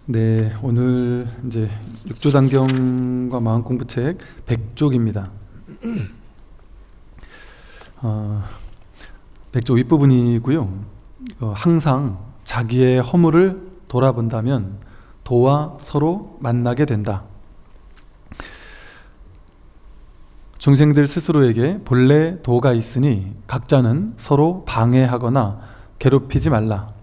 네, 오늘 이제 육조단경과 마음공부책 100쪽입니다. 100쪽 윗부분이고요. 항상 자기의 허물을 돌아본다면 도와 서로 만나게 된다. 중생들 스스로에게 본래 도가 있으니 각자는 서로 방해하거나 괴롭히지 말라.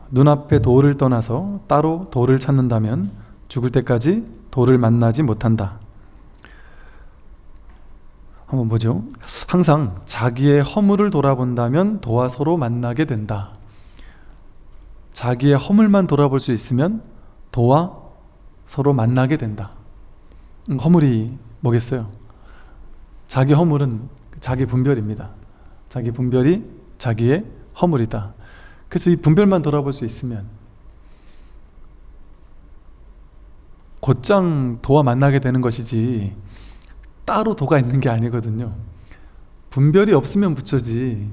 눈앞에 도를 떠나서 따로 도를 찾는다면 죽을 때까지 도를 만나지 못한다. 한번 보죠. 항상 자기의 허물을 돌아본다면 도와 서로 만나게 된다. 자기의 허물만 돌아볼 수 있으면 도와 서로 만나게 된다. 허물이 뭐겠어요? 자기 허물은 자기 분별입니다. 자기 분별이 자기의 허물이다. 그래서 이 분별만 돌아볼 수 있으면 곧장 도와 만나게 되는 것이지 따로 도가 있는 게 아니거든요. 분별이 없으면 부처지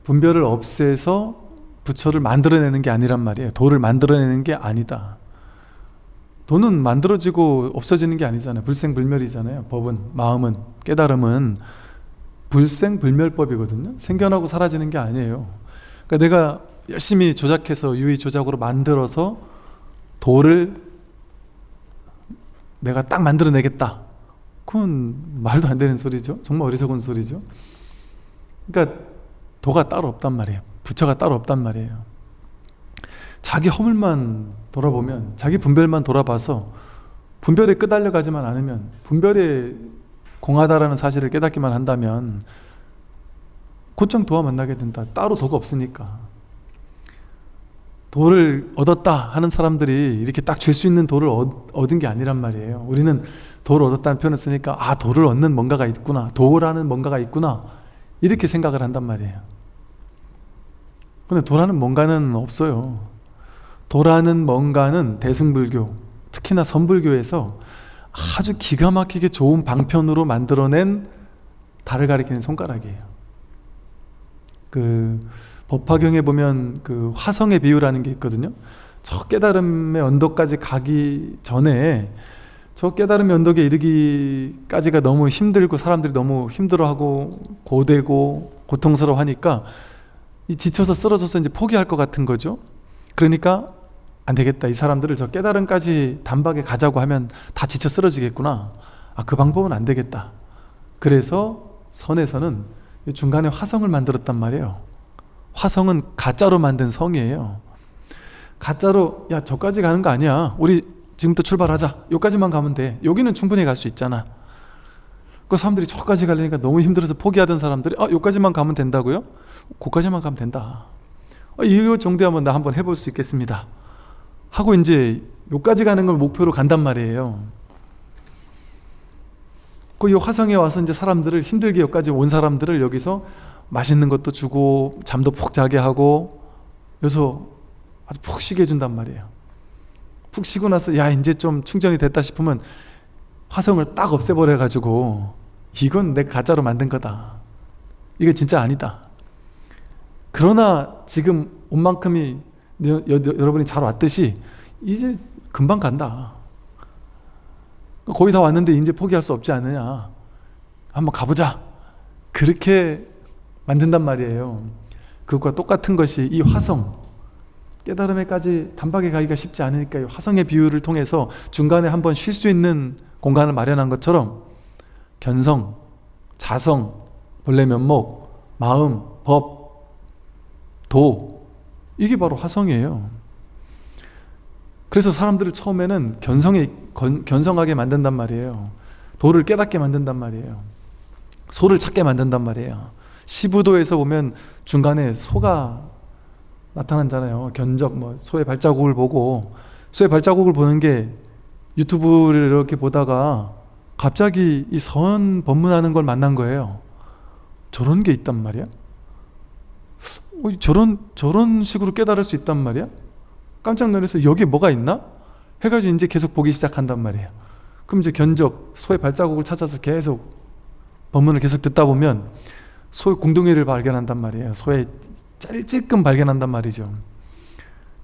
분별을 없애서 부처를 만들어내는 게 아니란 말이에요. 도를 만들어내는 게 아니다. 도는 만들어지고 없어지는 게 아니잖아요. 불생불멸이잖아요. 법은, 마음은, 깨달음은 불생불멸법이거든요. 생겨나고 사라지는 게 아니에요. 그러니까 내가 열심히 조작해서 유의조작으로 만들어서 도를 내가 딱 만들어내겠다. 그건 말도 안 되는 소리죠. 정말 어리석은 소리죠. 그러니까 도가 따로 없단 말이에요. 부처가 따로 없단 말이에요. 자기 허물만 돌아보면, 자기 분별만 돌아봐서 분별에 끄달려가지만 않으면, 분별에 공하다라는 사실을 깨닫기만 한다면 곧장 도와 만나게 된다. 따로 도가 없으니까. 도를 얻었다 하는 사람들이 이렇게 딱 줄 수 있는 도를 얻은 게 아니란 말이에요. 우리는 도를 얻었다는 표현을 쓰니까 아, 도를 얻는 뭔가가 있구나, 도라는 뭔가가 있구나, 이렇게 생각을 한단 말이에요. 근데 도라는 뭔가는 없어요. 도라는 뭔가는 대승불교, 특히나 선불교에서 아주 기가 막히게 좋은 방편으로 만들어낸 달을 가리키는 손가락이에요. 그 법화경에 보면 그 화성의 비유라는 게 있거든요. 저 깨달음의 언덕까지 가기 전에, 저 깨달음의 언덕에 이르기까지가 너무 힘들고 사람들이 너무 힘들어하고 고되고 고통스러워하니까 지쳐서 쓰러져서 이제 포기할 것 같은 거죠. 그러니까 안 되겠다, 이 사람들을 저 깨달음까지 단박에 가자고 하면 다 지쳐 쓰러지겠구나. 아, 그 방법은 안 되겠다. 그래서 선에서는 중간에 화성을 만들었단 말이에요. 화성은 가짜로 만든 성이에요. 가짜로, 야, 저까지 가는 거 아니야, 우리 지금부터 출발하자, 여기까지만 가면 돼, 여기는 충분히 갈 수 있잖아. 그 사람들이 저까지 가려니까 너무 힘들어서 포기하던 사람들이 여기까지만 가면 된다고요? 거기까지만 가면 된다. 이 정도 하면 나 한번 해볼 수 있겠습니다 하고 이제 여기까지 가는 걸 목표로 간단 말이에요. 이 화성에 와서 이제 사람들을, 힘들게 여기까지 온 사람들을 여기서 맛있는 것도 주고 잠도 푹 자게 하고 여기서 아주 푹 쉬게 해준단 말이에요. 푹 쉬고 나서 야, 이제 좀 충전이 됐다 싶으면 화성을 딱 없애버려 가지고 이건 내가 가짜로 만든 거다, 이게 진짜 아니다. 그러나 지금 온 만큼이 여러분이 잘 왔듯이 이제 금방 간다. 거의 다 왔는데 이제 포기할 수 없지 않느냐, 한번 가보자, 그렇게 만든단 말이에요. 그것과 똑같은 것이 이 화성, 깨달음에까지 단박에 가기가 쉽지 않으니까 이 화성의 비유를 통해서 중간에 한번 쉴 수 있는 공간을 마련한 것처럼 견성, 자성, 본래 면목, 마음, 법, 도, 이게 바로 화성이에요. 그래서 사람들을 처음에는 견성하게 만든단 말이에요. 도를 깨닫게 만든단 말이에요. 소를 찾게 만든단 말이에요. 시부도에서 보면 중간에 소가 나타나잖아요. 견적, 소의 발자국을 보고, 소의 발자국을 보는 게 유튜브를 이렇게 보다가 갑자기 이 선 법문하는 걸 만난 거예요. 저런 게 있단 말이야? 저런 식으로 깨달을 수 있단 말이야? 깜짝 놀라서 여기 뭐가 있나? 해가지고 이제 계속 보기 시작한단 말이에요. 그럼 이제 견적, 소의 발자국을 찾아서 계속 법문을 계속 듣다 보면 소의 궁둥이를 발견한단 말이에요. 소의 찔끔 발견한단 말이죠.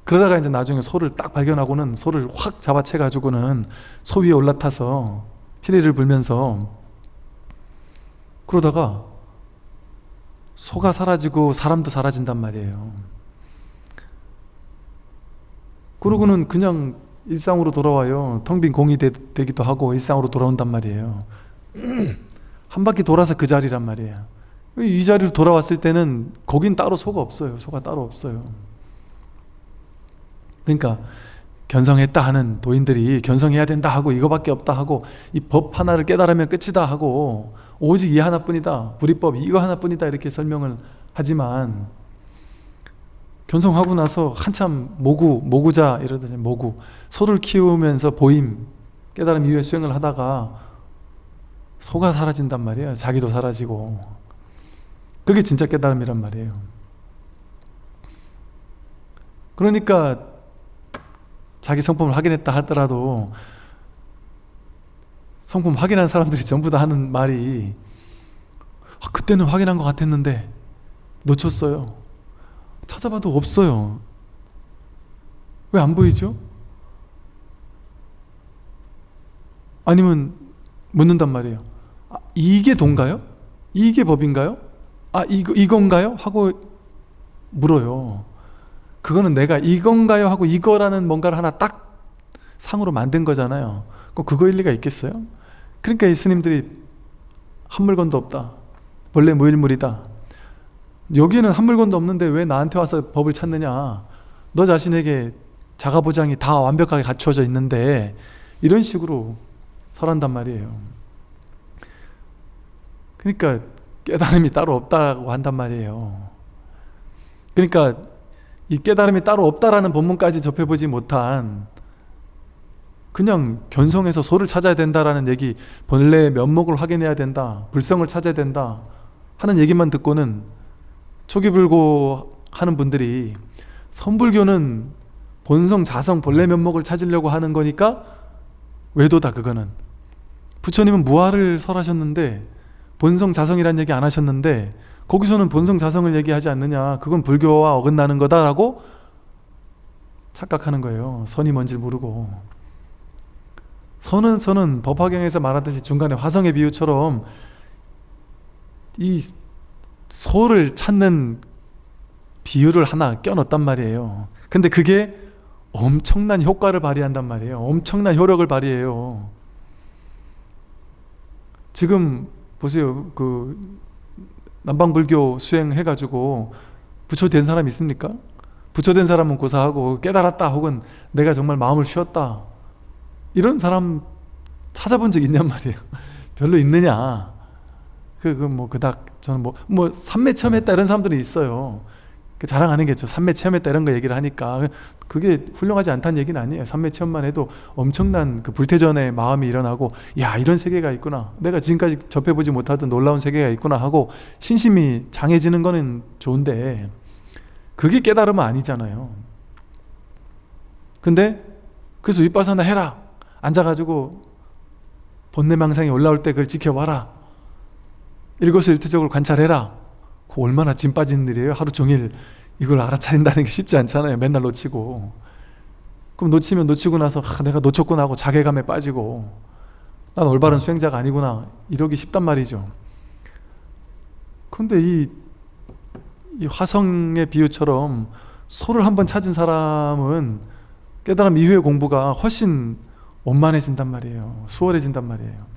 그러다가 이제 나중에 소를 딱 발견하고는 소를 확 잡아채 가지고는 소 위에 올라타서 피리를 불면서 그러다가 소가 사라지고 사람도 사라진단 말이에요. 그러고는 그냥 일상으로 돌아와요. 텅 빈 공이 되기도 하고 일상으로 돌아온단 말이에요. 한 바퀴 돌아서 그 자리란 말이에요. 이 자리로 돌아왔을 때는 거긴 따로 소가 없어요. 소가 따로 없어요. 그러니까 견성했다 하는 도인들이 견성해야 된다 하고 이거밖에 없다 하고 이 법 하나를 깨달으면 끝이다 하고 오직 이 하나뿐이다, 불이법 이거 하나뿐이다 이렇게 설명을 하지만 견성하고 나서 한참 모구자 이러듯이 모구 소를 키우면서 보임 깨달음 이후에 수행을 하다가 소가 사라진단 말이에요. 자기도 사라지고. 그게 진짜 깨달음이란 말이에요. 그러니까 자기 성품을 확인했다 하더라도 성품 확인한 사람들이 전부 다 하는 말이 그때는 확인한 것 같았는데 놓쳤어요. 찾아봐도 없어요. 왜 안 보이죠? 아니면 묻는단 말이에요. 이게 도인가요? 이게 법인가요? 이건가요? 하고 물어요. 그거는 내가 이건가요? 하고 이거라는 뭔가를 하나 딱 상으로 만든 거잖아요. 그거 일리가 있겠어요? 그러니까 이 스님들이 한 물건도 없다. 원래 무일물이다. 여기는 한 물건도 없는데 왜 나한테 와서 법을 찾느냐. 너 자신에게 자가보장이 다 완벽하게 갖추어져 있는데 이런 식으로 설한단 말이에요. 그러니까 깨달음이 따로 없다고 한단 말이에요. 그러니까 이 깨달음이 따로 없다라는 본문까지 접해보지 못한 그냥 견성해서 소를 찾아야 된다라는 얘기, 본래의 면목을 확인해야 된다, 불성을 찾아야 된다 하는 얘기만 듣고는 초기불고 하는 분들이 선불교는 본성, 자성, 본래 면목을 찾으려고 하는 거니까 외도다. 그거는 부처님은 무아를 설하셨는데 본성, 자성이란 얘기 안 하셨는데 거기서는 본성, 자성을 얘기하지 않느냐, 그건 불교와 어긋나는 거다라고 착각하는 거예요. 선이 뭔지 모르고. 선은 법화경에서 말하듯이 중간에 화성의 비유처럼 이 소를 찾는 비유를 하나 껴넣었단 말이에요. 근데 그게 엄청난 효과를 발휘한단 말이에요. 엄청난 효력을 발휘해요. 지금 보세요. 남방불교 수행해가지고 부처된 사람 있습니까? 부처된 사람은 고사하고 깨달았다 혹은 내가 정말 마음을 쉬었다 이런 사람 찾아본 적 있냔 말이에요. 별로 있느냐. 그닥 저는 삼매 체험했다 이런 사람들이 있어요. 자랑하는 게 삼매 체험했다 이런 거 얘기를 하니까 그게 훌륭하지 않다는 얘기는 아니에요. 삼매 체험만 해도 엄청난 그 불태전의 마음이 일어나고 야 이런 세계가 있구나, 내가 지금까지 접해보지 못하던 놀라운 세계가 있구나 하고 신심이 장해지는 거는 좋은데 그게 깨달음은 아니잖아요. 근데 그래서 윗바사나 해라, 앉아가지고 본내망상이 올라올 때 그걸 지켜봐라, 일거수일투족을 관찰해라. 그거 얼마나 짐 빠지는 일이에요. 하루 종일 이걸 알아차린다는 게 쉽지 않잖아요. 맨날 놓치고. 그럼 놓치고 나서 내가 놓쳤구나 하고 자괴감에 빠지고 난 올바른 수행자가 아니구나 이러기 쉽단 말이죠. 그런데 이 화성의 비유처럼 소를 한번 찾은 사람은 깨달음 이후의 공부가 훨씬 원만해진단 말이에요. 수월해진단 말이에요.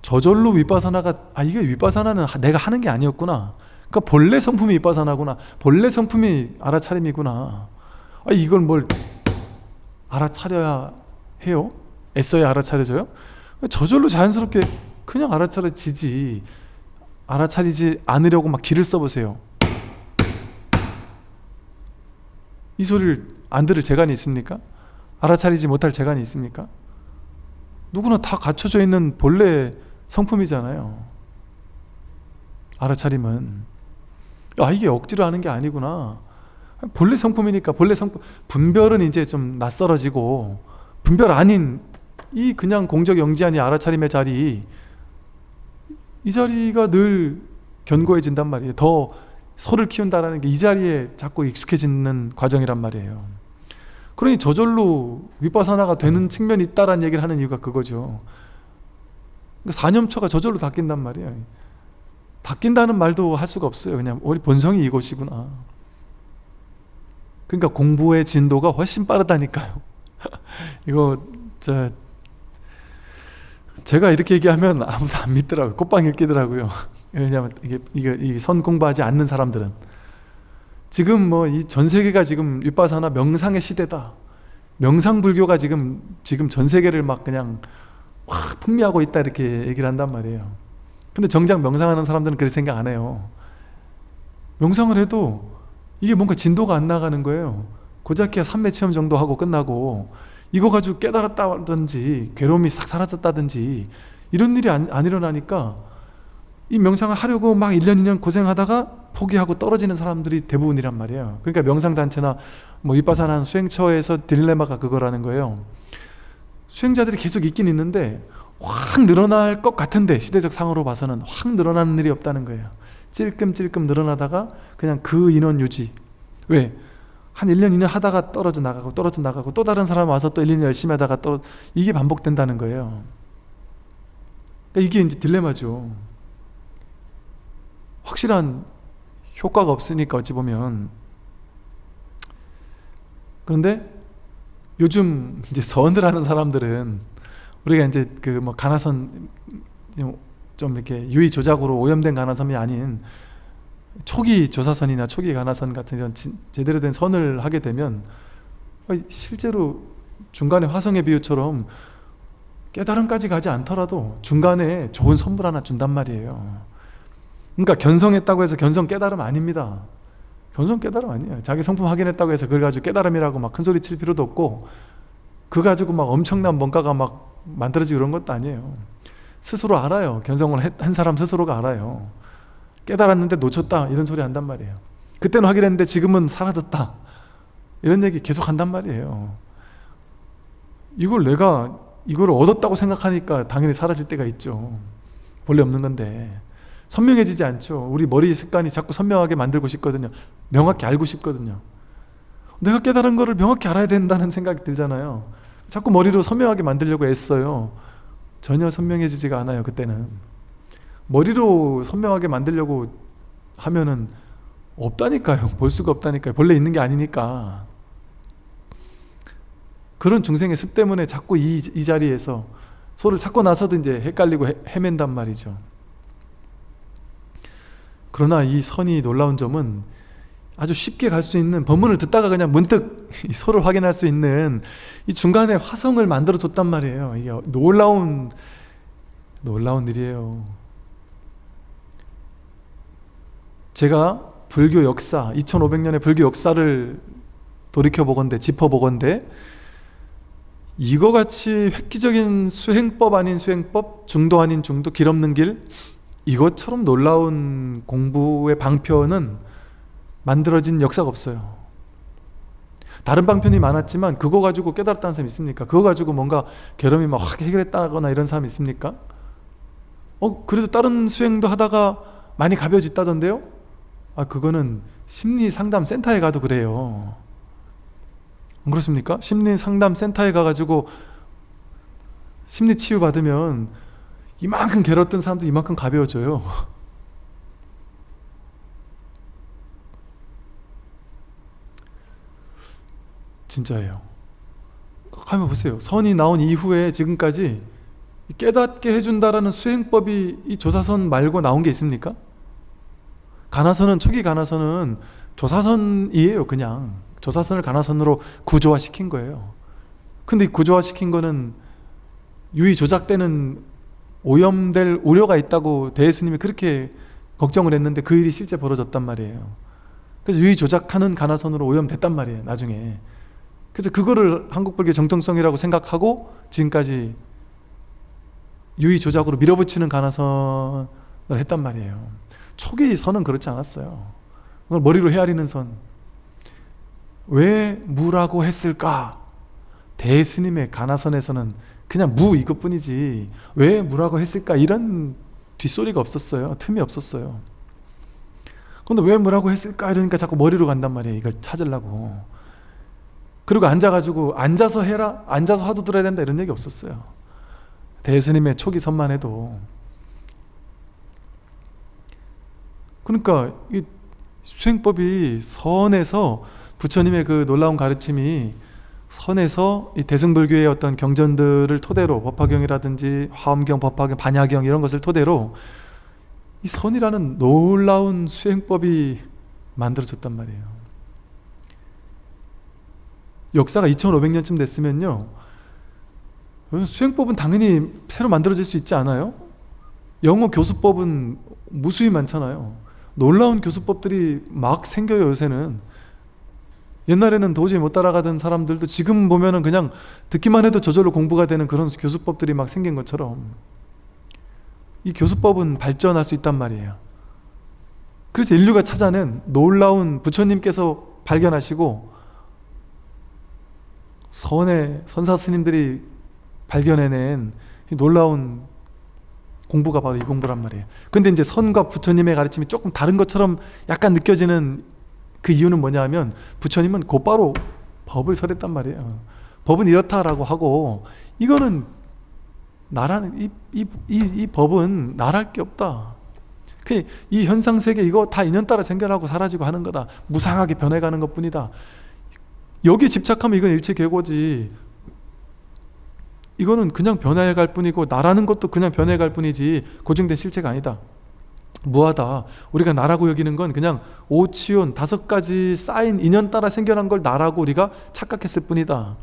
저절로 윗바사나가 이게 윗바사나는 내가 하는 게 아니었구나. 그러니까 본래 성품이 윗바사나구나. 본래 성품이 알아차림이구나. 이걸 뭘 알아차려야 해요? 애써야 알아차려져요? 저절로 자연스럽게 그냥 알아차려지지. 알아차리지 않으려고 막 기를 써보세요. 이 소리를 안 들을 재간이 있습니까? 알아차리지 못할 재간이 있습니까? 누구나 다 갖춰져 있는 본래 성품이잖아요. 알아차림은 이게 억지로 하는 게 아니구나. 본래 성품이니까. 본래 성품, 분별은 이제 좀 낯설어지고 분별 아닌 이 그냥 공적 영지한이 알아차림의 자리, 이 자리가 늘 견고해진단 말이에요. 더 소를 키운다는 게 이 자리에 자꾸 익숙해지는 과정이란 말이에요. 그러니 저절로 위파사나가 되는 측면이 있다라는 얘기를 하는 이유가 그거죠. 그러니까 사념처가 저절로 닦인단 말이에요. 닦인다는 말도 할 수가 없어요. 그냥 우리 본성이 이것이구나. 그러니까 공부의 진도가 훨씬 빠르다니까요. 이거 제가 이렇게 얘기하면 아무도 안 믿더라고요. 꽃방일 끼더라고요. 왜냐하면 이게 선 공부하지 않는 사람들은 지금 뭐 이 전 세계가 지금 위파사나 명상의 시대다. 명상 불교가 지금 전 세계를 막 그냥 확 풍미하고 있다 이렇게 얘기를 한단 말이에요. 근데 정작 명상하는 사람들은 그렇게 생각 안 해요. 명상을 해도 이게 뭔가 진도가 안 나가는 거예요. 고작해야 삼매 체험 정도 하고 끝나고 이거 가지고 깨달았다든지 괴로움이 싹 사라졌다든지 이런 일이 안 일어나니까 이 명상을 하려고 막 1년 2년 고생하다가 포기하고 떨어지는 사람들이 대부분이란 말이에요. 그러니까 명상단체나 뭐 위파사나 수행처에서 딜레마가 그거라는 거예요. 수행자들이 계속 있긴 있는데 확 늘어날 것 같은데 시대적 상으로 봐서는 확 늘어나는 일이 없다는 거예요. 찔끔찔끔 늘어나다가 그냥 그 인원 유지. 왜? 한 1년 2년 하다가 떨어져 나가고 또 다른 사람 와서 또 1, 2년 열심히 하다가 또 이게 반복된다는 거예요. 그러니까 이게 이제 딜레마죠. 확실한 효과가 없으니까 어찌 보면. 그런데 요즘 이제 서원을 하는 사람들은 우리가 이제 그 뭐 가나선 좀 이렇게 유의 조작으로 오염된 가나선이 아닌 초기 조사선이나 초기 가나선 같은 이런 제대로 된 선을 하게 되면 실제로 중간에 화성의 비유처럼 깨달음까지 가지 않더라도 중간에 좋은 선물 하나 준단 말이에요. 그러니까 견성했다고 해서 견성 깨달음 아닙니다. 견성 깨달음 아니에요. 자기 성품 확인했다고 해서 그걸 가지고 깨달음이라고 막 큰소리 칠 필요도 없고 그거 가지고 막 엄청난 뭔가가 막 만들어지고 그런 것도 아니에요. 스스로 알아요. 견성을 한 사람 스스로가 알아요. 깨달았는데 놓쳤다 이런 소리 한단 말이에요. 그때는 확인했는데 지금은 사라졌다 이런 얘기 계속 한단 말이에요. 이걸 얻었다고 생각하니까 당연히 사라질 때가 있죠. 본래 없는 건데 선명해지지 않죠. 우리 머리 습관이 자꾸 선명하게 만들고 싶거든요. 명확히 알고 싶거든요. 내가 깨달은 거를 명확히 알아야 된다는 생각이 들잖아요. 자꾸 머리로 선명하게 만들려고 애써요. 전혀 선명해지지가 않아요. 그때는 머리로 선명하게 만들려고 하면은 없다니까요. 볼 수가 없다니까요. 본래 있는 게 아니니까. 그런 중생의 습 때문에 자꾸 이 자리에서 소를 찾고 나서도 이제 헷갈리고 헤맨단 말이죠. 그러나 이 선이 놀라운 점은 아주 쉽게 갈 수 있는, 법문을 듣다가 그냥 문득 이 소를 확인할 수 있는 이 중간에 화성을 만들어 줬단 말이에요. 이게 놀라운 일이에요. 제가 불교 역사, 2500년의 불교 역사를 돌이켜보건대, 짚어보건대 이거 같이 획기적인 수행법 아닌 수행법, 중도 아닌 중도, 길 없는 길, 이것처럼 놀라운 공부의 방편은 만들어진 역사가 없어요. 다른 방편이 많았지만 그거 가지고 깨달았다는 사람 있습니까? 그거 가지고 뭔가 괴로움이 막 확 해결했다거나 이런 사람 있습니까? 그래도 다른 수행도 하다가 많이 가벼워졌다던데요? 그거는 심리상담센터에 가도 그래요. 안 그렇습니까? 심리상담센터에 가가지고 심리치유 받으면 이만큼 괴로웠던 사람도 이만큼 가벼워져요. 진짜예요. 가만 보세요. 선이 나온 이후에 지금까지 깨닫게 해준다라는 수행법이 이 조사선 말고 나온 게 있습니까? 가나선은, 초기 가나선은 조사선이에요. 그냥 조사선을 가나선으로 구조화시킨 거예요. 근데 이 구조화시킨 거는 유의 조작되는 오염될 우려가 있다고 대스님이 그렇게 걱정을 했는데 그 일이 실제 벌어졌단 말이에요. 그래서 유의 조작하는 가나선으로 오염됐단 말이에요. 나중에. 그래서 그거를 한국불교 정통성이라고 생각하고 지금까지 유의 조작으로 밀어붙이는 가나선을 했단 말이에요. 초기 선은 그렇지 않았어요. 그걸 머리로 헤아리는 선. 왜 무라고 했을까? 대스님의 가나선에서는 그냥 무 이것뿐이지 왜 무라고 했을까? 이런 뒷소리가 없었어요. 틈이 없었어요. 근데 왜 뭐라고 했을까 이러니까 자꾸 머리로 간단 말이에요. 이걸 찾으려고. 그리고 앉아가지고 앉아서 해라, 앉아서 화두 들어야 된다 이런 얘기 없었어요. 대스님의 초기 선만 해도. 그러니까 이 수행법이 선에서, 부처님의 그 놀라운 가르침이 선에서 이 대승불교의 어떤 경전들을 토대로, 법화경이라든지 화엄경, 법화경, 반야경 이런 것을 토대로 이 선이라는 놀라운 수행법이 만들어졌단 말이에요. 역사가 2500년쯤 됐으면요, 수행법은 당연히 새로 만들어질 수 있지 않아요? 영어 교수법은 무수히 많잖아요. 놀라운 교수법들이 막 생겨요. 요새는. 옛날에는 도저히 못 따라가던 사람들도 지금 보면은 그냥 듣기만 해도 저절로 공부가 되는 그런 교수법들이 막 생긴 것처럼 이 교수법은 발전할 수 있단 말이에요. 그래서 인류가 찾아낸 놀라운, 부처님께서 발견하시고 선의 선사 스님들이 발견해낸 이 놀라운 공부가 바로 이 공부란 말이에요. 근데 이제 선과 부처님의 가르침이 조금 다른 것처럼 약간 느껴지는 그 이유는 뭐냐 하면, 부처님은 곧바로 법을 설했단 말이에요. 법은 이렇다라고 하고, 이거는 나라는 이 법은 나랄 게 없다. 이 현상세계 이거 다 인연 따라 생겨나고 사라지고 하는 거다. 무상하게 변해가는 것 뿐이다. 여기에 집착하면 이건 일체계고지. 이거는 그냥 변해갈 뿐이고, 나라는 것도 그냥 변해갈 뿐이지 고정된 실체가 아니다. 무하다. 우리가 나라고 여기는 건 그냥 오치온 5가지 쌓인 인연 따라 생겨난 걸 나라고 우리가 착각했을 뿐이다.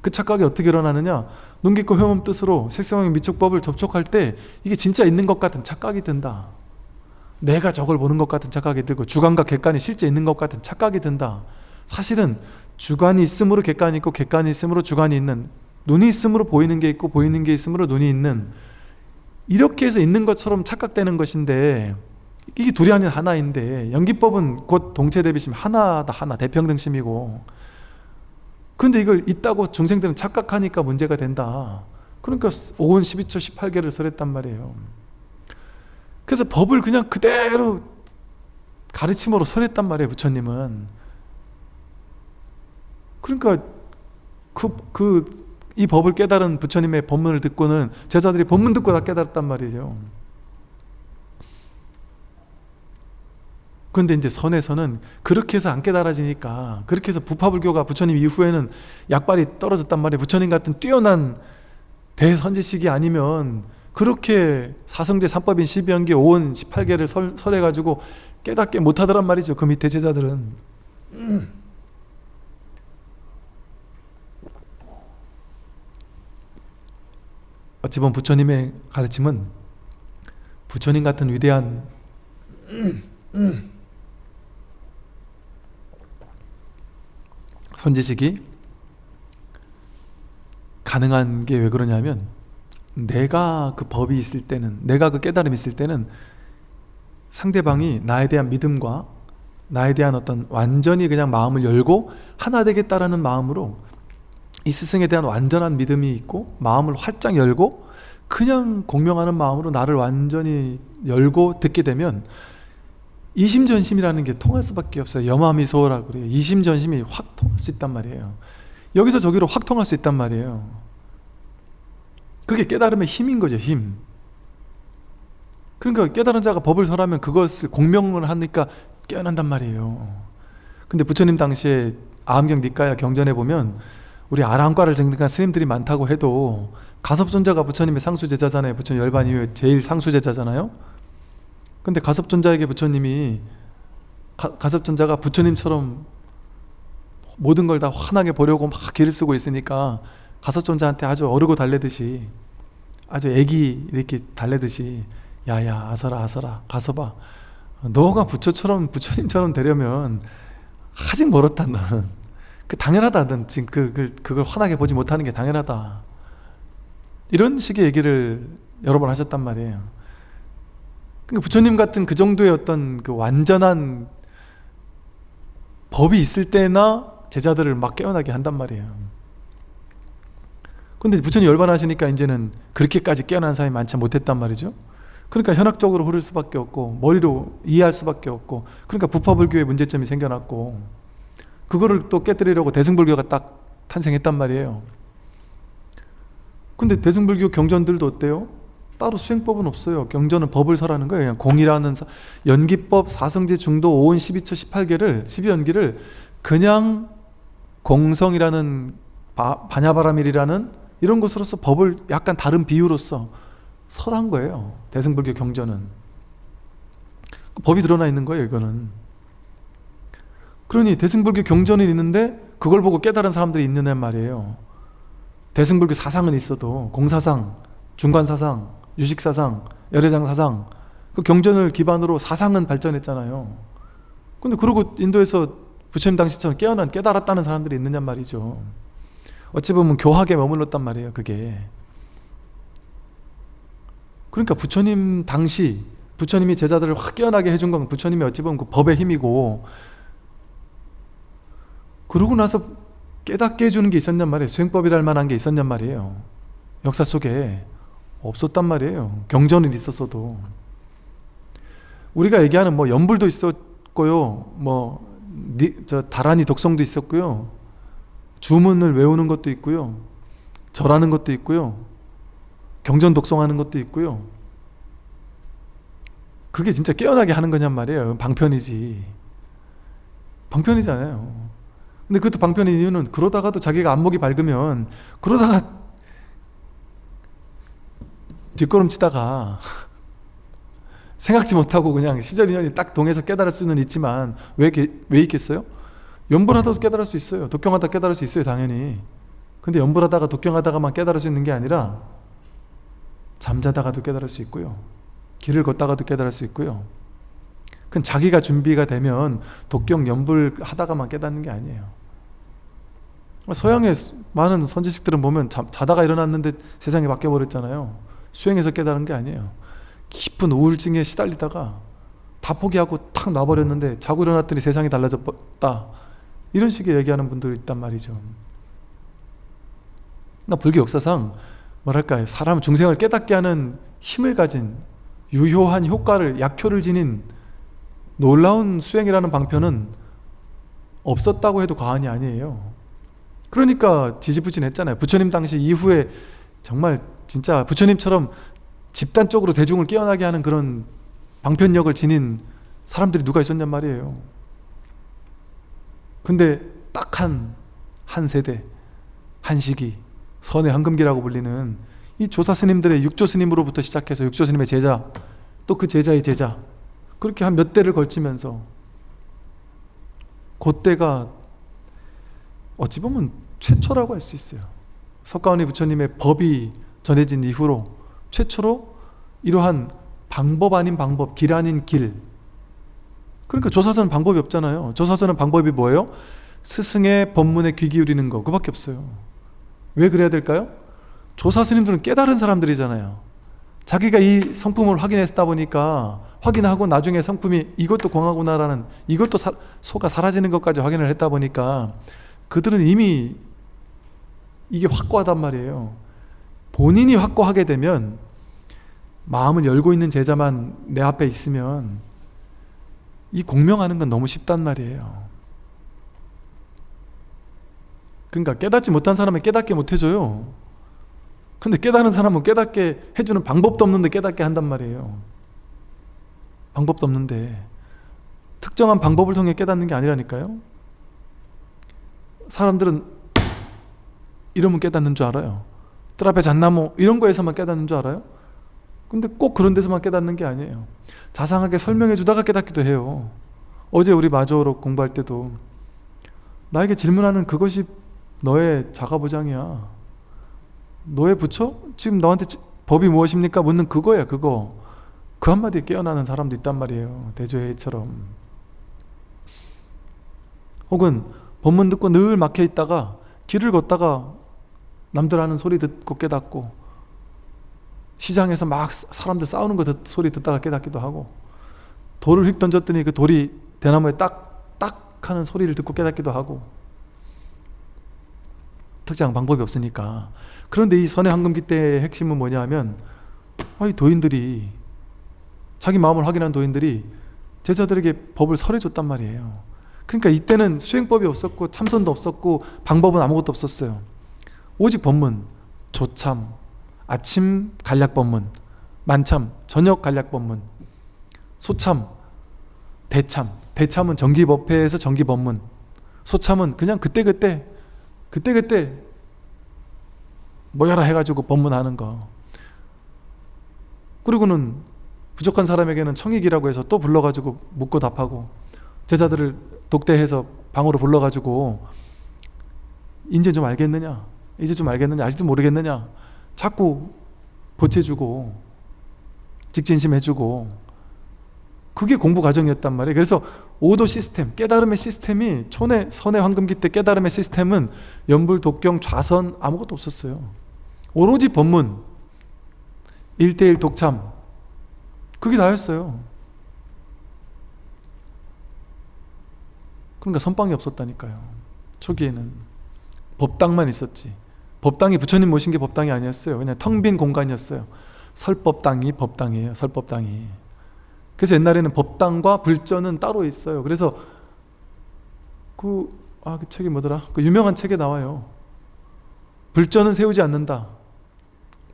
그 착각이 어떻게 일어나느냐, 눈 깊고 혐음 뜻으로 색성의 미촉법을 접촉할 때 이게 진짜 있는 것 같은 착각이 든다. 내가 저걸 보는 것 같은 착각이 들고, 주관과 객관이 실제 있는 것 같은 착각이 든다. 사실은 주관이 있으므로 객관이 있고, 객관이 있으므로 주관이 있는, 눈이 있으므로 보이는 게 있고, 보이는 게 있으므로 눈이 있는, 이렇게 해서 있는 것처럼 착각되는 것인데, 이게 둘이 아닌 하나인데, 연기법은 곧 동체대비심, 하나다. 하나, 대평등심이고. 근데 이걸 있다고 중생들은 착각하니까 문제가 된다. 그러니까 5원 12초 18개를 설했단 말이에요. 그래서 법을 그냥 그대로 가르침으로 설했단 말이에요, 부처님은. 그러니까 이 법을 깨달은 부처님의 법문을 듣고는 제자들이 법문 듣고 다 깨달았단 말이죠. 그런데 이제 선에서는 그렇게 해서 안 깨달아지니까, 그렇게 해서 부파불교가 부처님 이후에는 약발이 떨어졌단 말이에요. 부처님 같은 뛰어난 대선지식이 아니면 그렇게 사성제 3법인 12연계 5원 18개를 설해가지고 깨닫게 못하더란 말이죠, 그 밑에 제자들은. 어찌 보면 부처님의 가르침은 부처님 같은 위대한 선지식이 가능한 게 왜 그러냐면, 내가 그 법이 있을 때는, 내가 그 깨달음이 있을 때는 상대방이 나에 대한 믿음과 나에 대한 어떤 완전히 그냥 마음을 열고 하나 되겠다라는 마음으로, 이 스승에 대한 완전한 믿음이 있고 마음을 활짝 열고 그냥 공명하는 마음으로 나를 완전히 열고 듣게 되면 이심전심이라는 게 통할 수밖에 없어요. 여마미소라고 그래요. 이심전심이 확 통할 수 있단 말이에요. 여기서 저기로 확 통할 수 있단 말이에요. 그게 깨달음의 힘인 거죠, 힘. 그러니까 깨달은 자가 법을 설하면 그것을 공명을 하니까 깨어난단 말이에요. 근데 부처님 당시에 아함경 니까야 경전에 보면, 우리 아라한과를 증득한 스님들이 많다고 해도 가섭존자가 부처님의 상수제자잖아요. 부처님 열반 이후에 제일 상수제자잖아요. 근데 가섭존자에게 부처님이, 가섭존자가 부처님처럼 모든 걸 다 환하게 보려고 막 기를 쓰고 있으니까 가섭존자한테 아주 어르고 달래듯이, 아주 애기 이렇게 달래듯이, 야야 아서라 아서라 가서봐, 너가 부처처럼 부처님처럼 되려면 아직 멀었다. 너는 그 당연하다. 넌 지금 그걸 환하게 보지 못하는 게 당연하다. 이런 식의 얘기를 여러 번 하셨단 말이에요. 그러니까 부처님 같은 그 정도의 어떤 그 완전한 법이 있을 때나 제자들을 막 깨어나게 한단 말이에요. 근데 부처님 열반하시니까 이제는 그렇게까지 깨어난 사람이 많지 못했단 말이죠. 그러니까 현학적으로 흐를 수밖에 없고 머리로 이해할 수밖에 없고, 그러니까 부파불교의 문제점이 생겨났고, 그거를 또 깨뜨리려고 대승불교가 딱 탄생했단 말이에요. 근데 대승불교 경전들도 어때요? 따로 수행법은 없어요. 경전은 법을 설하는 거예요. 그냥 공이라는 연기법, 사성제, 중도, 오은, 12처, 18개를 12연기를 그냥 공성이라는 반야바라밀이라는 이런 것으로서 법을 약간 다른 비유로서 설한 거예요. 대승불교 경전은 법이 드러나 있는 거예요. 이거는. 그러니 대승불교 경전이 있는데 그걸 보고 깨달은 사람들이 있느냐 말이에요. 대승불교 사상은 있어도 공사상, 중관사상, 유식사상, 열애장사상, 그 경전을 기반으로 사상은 발전했잖아요. 근데 그러고 인도에서 부처님 당시처럼 깨달았다는 사람들이 있느냐 말이죠. 어찌 보면 교학에 머물렀단 말이에요. 그게. 그러니까 부처님 당시 부처님이 제자들을 확 깨어나게 해준 건 부처님이 어찌 보면 그 법의 힘이고, 그러고 나서 깨닫게 해주는 게 있었냔 말이에요. 수행법이랄 만한 게 있었냔 말이에요. 역사 속에 없었단 말이에요. 경전은 있었어도. 우리가 얘기하는 뭐 연불도 있었고요, 다란이 독성도 있었고요, 주문을 외우는 것도 있고요, 절하는 것도 있고요, 경전 독송하는 것도 있고요. 그게 진짜 깨어나게 하는 거냔 말이에요. 방편이지. 방편이잖아요. 근데 그것도 방편인 이유는 그러다가도 자기가 안목이 밝으면 그러다가 뒷걸음치다가 생각지 못하고 그냥 시절 인연이 딱 동해서 깨달을 수는 있지만 왜 있겠어요? 연불하다도 깨달을 수 있어요. 독경하다 깨달을 수 있어요. 당연히. 근데 연불하다가 독경하다가만 깨달을 수 있는 게 아니라 잠자다가도 깨달을 수 있고요, 길을 걷다가도 깨달을 수 있고요. 그건 자기가 준비가 되면 독경 연불 하다가만 깨닫는 게 아니에요. 서양의 많은 선지식들은 보면 자다가 일어났는데 세상이 바뀌어버렸잖아요. 수행해서 깨달은 게 아니에요. 깊은 우울증에 시달리다가 다 포기하고 탁 놔버렸는데 자고 일어났더니 세상이 달라졌다, 이런 식의 얘기하는 분들이 있단 말이죠. 그러니까 불교 역사상 뭐랄까요, 사람 중생을 깨닫게 하는 힘을 가진 유효한 효과를, 약효를 지닌 놀라운 수행이라는 방편은 없었다고 해도 과언이 아니에요. 그러니까 지지부진했잖아요. 부처님 당시 이후에 정말 진짜 부처님처럼 집단적으로 대중을 깨어나게 하는 그런 방편력을 지닌 사람들이 누가 있었냔 말이에요. 근데 딱 한 세대, 한 시기, 선의 황금기라고 불리는 이 조사 스님들의 육조 스님으로부터 시작해서 육조 스님의 제자, 또 그 제자의 제자, 그렇게 한 몇 대를 걸치면서 그때가 어찌 보면 최초라고 할 수 있어요. 석가모니 부처님의 법이 전해진 이후로 최초로 이러한 방법 아닌 방법, 길 아닌 길. 그러니까 조사서는 방법이 없잖아요. 조사서는 방법이 뭐예요? 스승의 법문에 귀 기울이는 거, 그밖에 없어요. 왜 그래야 될까요? 조사 스님들은 깨달은 사람들이잖아요. 자기가 이 성품을 확인했다 보니까, 확인하고 나중에 성품이 이것도 공하구나라는, 이것도 소가 사라지는 것까지 확인을 했다 보니까 그들은 이미 이게 확고하단 말이에요. 본인이 확고하게 되면, 마음을 열고 있는 제자만 내 앞에 있으면 이 공명하는 건 너무 쉽단 말이에요. 그러니까 깨닫지 못한 사람은 깨닫게 못 해줘요. 근데 깨닫는 사람은 깨닫게 해주는 방법도 없는데 깨닫게 한단 말이에요. 방법도 없는데 특정한 방법을 통해 깨닫는 게 아니라니까요. 사람들은 이러면 깨닫는 줄 알아요. 뜰 앞에 잣나무 이런 거에서만 깨닫는 줄 알아요. 근데 꼭 그런 데서만 깨닫는 게 아니에요. 자상하게 설명해 주다가 깨닫기도 해요. 어제 우리 마저로 공부할 때도 나에게 질문하는 그것이 너의 자가보장이야. 너의 부처? 지금 너한테 법이 무엇입니까? 묻는 그거야. 그거. 그 한마디에 깨어나는 사람도 있단 말이에요. 대조회처럼. 혹은 법문 듣고 늘 막혀 있다가 길을 걷다가 남들 하는 소리 듣고 깨닫고, 시장에서 막 사람들 싸우는 거 소리 듣다가 깨닫기도 하고, 돌을 휙 던졌더니 그 돌이 대나무에 딱 하는 소리를 듣고 깨닫기도 하고, 특정한 방법이 없으니까. 그런데 이 선의 황금기 때의 핵심은 뭐냐 하면, 이 도인들이 자기 마음을 확인한 도인들이 제자들에게 법을 설해줬단 말이에요. 그러니까 이때는 수행법이 없었고 참선도 없었고 방법은 아무것도 없었어요. 오직 법문, 조참, 아침 간략 법문, 만참, 저녁 간략 법문, 소참, 대참. 대참은 정기법회에서 정기법문, 소참은 그냥 그때그때 모여라 해가지고 법문하는 거. 그리고는 부족한 사람에게는 청익이라고 해서 또 불러가지고 묻고 답하고, 제자들을 독대해서 방으로 불러가지고 이제 좀 알겠느냐, 이제 좀 알겠느냐, 아직도 모르겠느냐 자꾸 보태주고 직진심해주고, 그게 공부 과정이었단 말이에요. 그래서 오도 시스템, 깨달음의 시스템이 촌의 선의 황금기 때 깨달음의 시스템은 연불, 독경, 좌선 아무것도 없었어요. 오로지 법문, 1:1 독참, 그게 다였어요. 그러니까 선방이 없었다니까요. 초기에는 법당만 있었지. 법당이 부처님 모신 게 법당이 아니었어요. 그냥 텅 빈 공간이었어요. 설법당이 법당이에요. 설법당이. 그래서 옛날에는 법당과 불전은 따로 있어요. 그래서 그 책이 뭐더라? 그 유명한 책에 나와요. 불전은 세우지 않는다.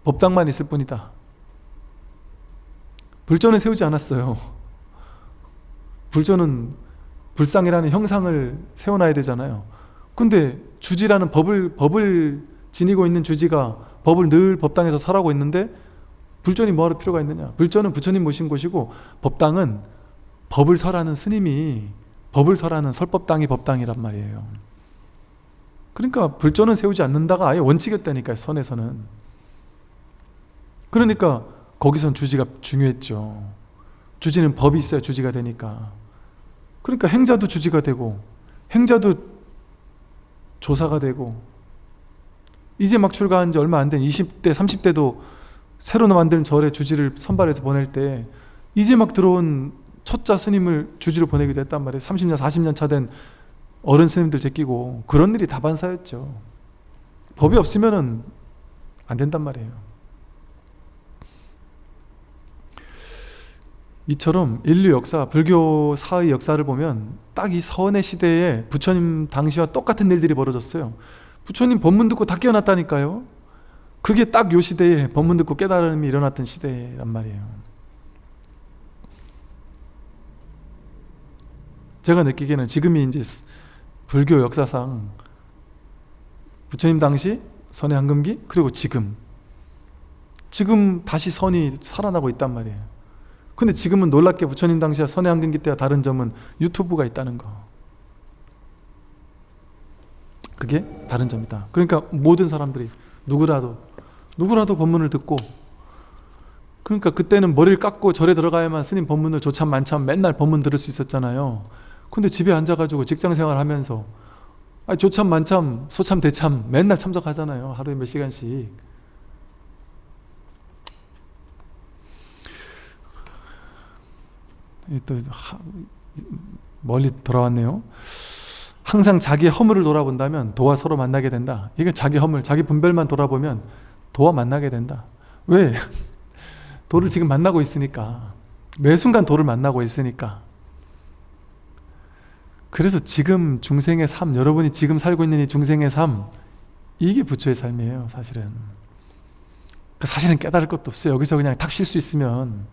법당만 있을 뿐이다. 불전은 세우지 않았어요. 불전은 불상이라는 형상을 세워놔야 되잖아요. 근데 주지라는 법을 지니고 있는 주지가 법을 늘 법당에서 설하고 있는데 불전이 뭐할 필요가 있느냐. 불전은 부처님 모신 곳이고, 법당은 법을 설하는 스님이 법을 설하는 설법당이 법당이란 말이에요. 그러니까 불전은 세우지 않는다가 아예 원칙이었다니까요, 선에서는. 그러니까 거기선 주지가 중요했죠. 주지는 법이 있어야 주지가 되니까. 그러니까 행자도 주지가 되고, 행자도 조사가 되고, 이제 막 출가한 지 얼마 안 된 20대, 30대도 새로 만든 절에 주지를 선발해서 보낼 때 이제 막 들어온 초짜 스님을 주지로 보내기도 했단 말이에요. 30년, 40년 차 된 어른 스님들 제끼고. 그런 일이 다반사였죠. 법이 없으면은 안 된단 말이에요. 이처럼 인류 역사, 불교 사의 역사를 보면 딱 이 선의 시대에 부처님 당시와 똑같은 일들이 벌어졌어요. 부처님 법문 듣고 다 깨어났다니까요. 그게 딱 요 시대에 법문 듣고 깨달음이 일어났던 시대란 말이에요. 제가 느끼기에는 지금이 이제 불교 역사상 부처님 당시 선의 황금기, 그리고 지금 다시 선이 살아나고 있단 말이에요. 근데 지금은 놀랍게 부처님 당시와 선의 황금기 때와 다른 점은 유튜브가 있다는 거. 그게 다른 점이다. 그러니까 모든 사람들이 누구라도 법문을 듣고, 그러니까 그때는 머리를 깎고 절에 들어가야만 스님 법문을 조참 만참 맨날 법문 들을 수 있었잖아요. 근데 집에 앉아가지고 직장생활 하면서 조참 만참 소참 대참 맨날 참석하잖아요. 하루에 몇 시간씩. 또 멀리 돌아왔네요. 항상 자기의 허물을 돌아본다면 도와 서로 만나게 된다. 이게 자기 허물, 자기 분별만 돌아보면 도와 만나게 된다. 왜? 도를 지금 만나고 있으니까. 매 순간 도를 만나고 있으니까. 그래서 지금 중생의 삶, 여러분이 지금 살고 있는 이 중생의 삶, 이게 부처의 삶이에요, 사실은. 사실은 깨달을 것도 없어요. 여기서 그냥 탁 쉴 수 있으면.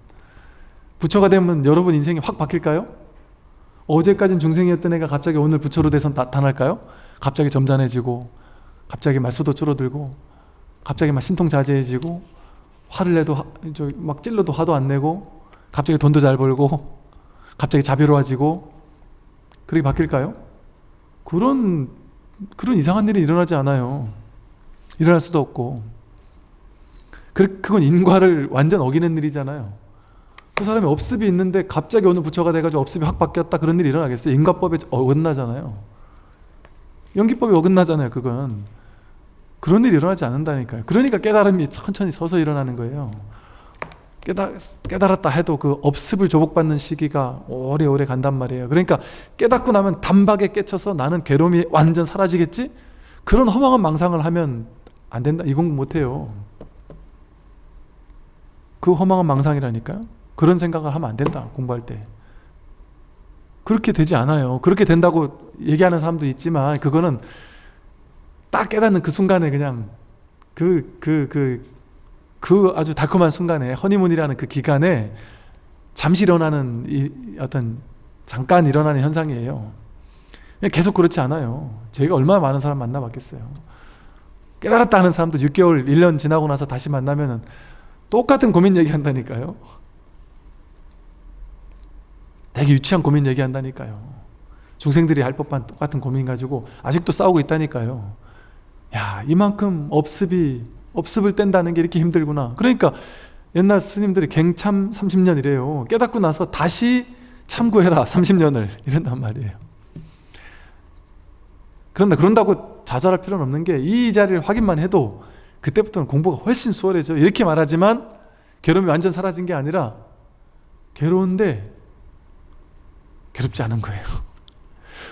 부처가 되면 여러분 인생이 확 바뀔까요? 어제까진 중생이었던 애가 갑자기 오늘 부처로 돼서 나타날까요? 갑자기 점잖해지고, 갑자기 말수도 줄어들고, 갑자기 막 신통자제해지고, 화를 내도 막 찔러도 화도 안 내고, 갑자기 돈도 잘 벌고, 갑자기 자비로워지고, 그렇게 바뀔까요? 그런 이상한 일이 일어나지 않아요. 일어날 수도 없고. 그건 인과를 완전 어기는 일이잖아요. 그 사람이 업습이 있는데 갑자기 오늘 부처가 돼가지고 업습이 확 바뀌었다, 그런 일이 일어나겠어요? 인과법에 어긋나잖아요. 연기법에 어긋나잖아요. 그건 그런 일이 일어나지 않는다니까요. 그러니까 깨달음이 천천히 서서 일어나는 거예요. 깨달았다 해도 그 업습을 조복받는 시기가 오래오래 간단 말이에요. 그러니까 깨닫고 나면 단박에 깨쳐서 나는 괴로움이 완전 사라지겠지? 그런 허망한 망상을 하면 안 된다. 이 공부 못해요. 그 허망한 망상이라니까요. 그런 생각을 하면 안 된다, 공부할 때. 그렇게 되지 않아요. 그렇게 된다고 얘기하는 사람도 있지만 그거는 딱 깨닫는 그 순간에 그냥 그 아주 달콤한 순간에, 허니문이라는 그 기간에 잠시 일어나는 어떤 잠깐 일어나는 현상이에요. 계속 그렇지 않아요. 제가 얼마나 많은 사람 만나봤겠어요. 깨달았다 하는 사람도 6개월, 1년 지나고 나서 다시 만나면 똑같은 고민 얘기한다니까요. 되게 유치한 고민 얘기한다니까요. 중생들이 할 법한 똑같은 고민 가지고 아직도 싸우고 있다니까요. 야, 이만큼 업습을 뗀다는 게 이렇게 힘들구나. 그러니까 옛날 스님들이 갱참 30년이래요. 깨닫고 나서 다시 참고해라 30년을 이런단 말이에요. 그런데 그런다고 좌절할 필요는 없는 게, 이 자리를 확인만 해도 그때부터는 공부가 훨씬 수월해져. 이렇게 말하지만 괴로움이 완전 사라진 게 아니라 괴로운데 괴롭지 않은 거예요.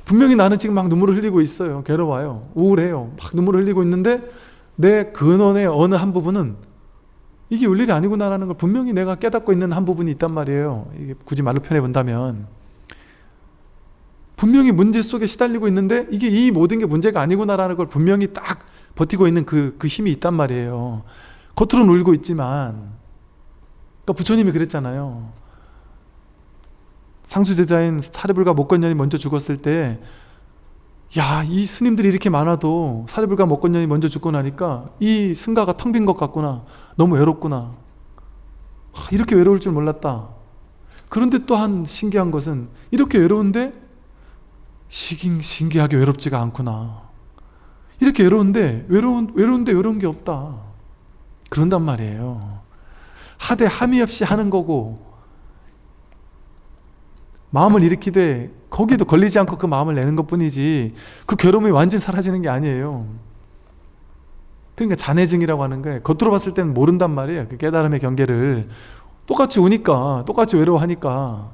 분명히 나는 지금 막 눈물을 흘리고 있어요. 괴로워요. 우울해요. 막 눈물을 흘리고 있는데 내 근원의 어느 한 부분은 이게 올 일이 아니구나라는 걸 분명히 내가 깨닫고 있는 한 부분이 있단 말이에요. 이게 굳이 말로 표현해 본다면, 분명히 문제 속에 시달리고 있는데 이게 이 모든 게 문제가 아니구나라는 걸 분명히 딱 버티고 있는 그 힘이 있단 말이에요. 겉으로는 울고 있지만. 그러니까 부처님이 그랬잖아요. 상수제자인 사리불가 목건년이 먼저 죽었을 때, 야, 이 스님들이 이렇게 많아도 사리불가 목건년이 먼저 죽고 나니까 이 승가가 텅 빈 것 같구나. 너무 외롭구나. 이렇게 외로울 줄 몰랐다. 그런데 또한 신기한 것은 이렇게 외로운데 신기하게 외롭지가 않구나. 이렇게 외로운데 외로운 게 없다. 그런단 말이에요. 하되 함이 없이 하는 거고, 마음을 일으키되 거기에도 걸리지 않고 그 마음을 내는 것뿐이지 그 괴로움이 완전히 사라지는 게 아니에요. 그러니까 잔해증이라고 하는 거예요. 겉으로 봤을 때는 모른단 말이에요. 그 깨달음의 경계를. 똑같이 우니까, 똑같이 외로워하니까,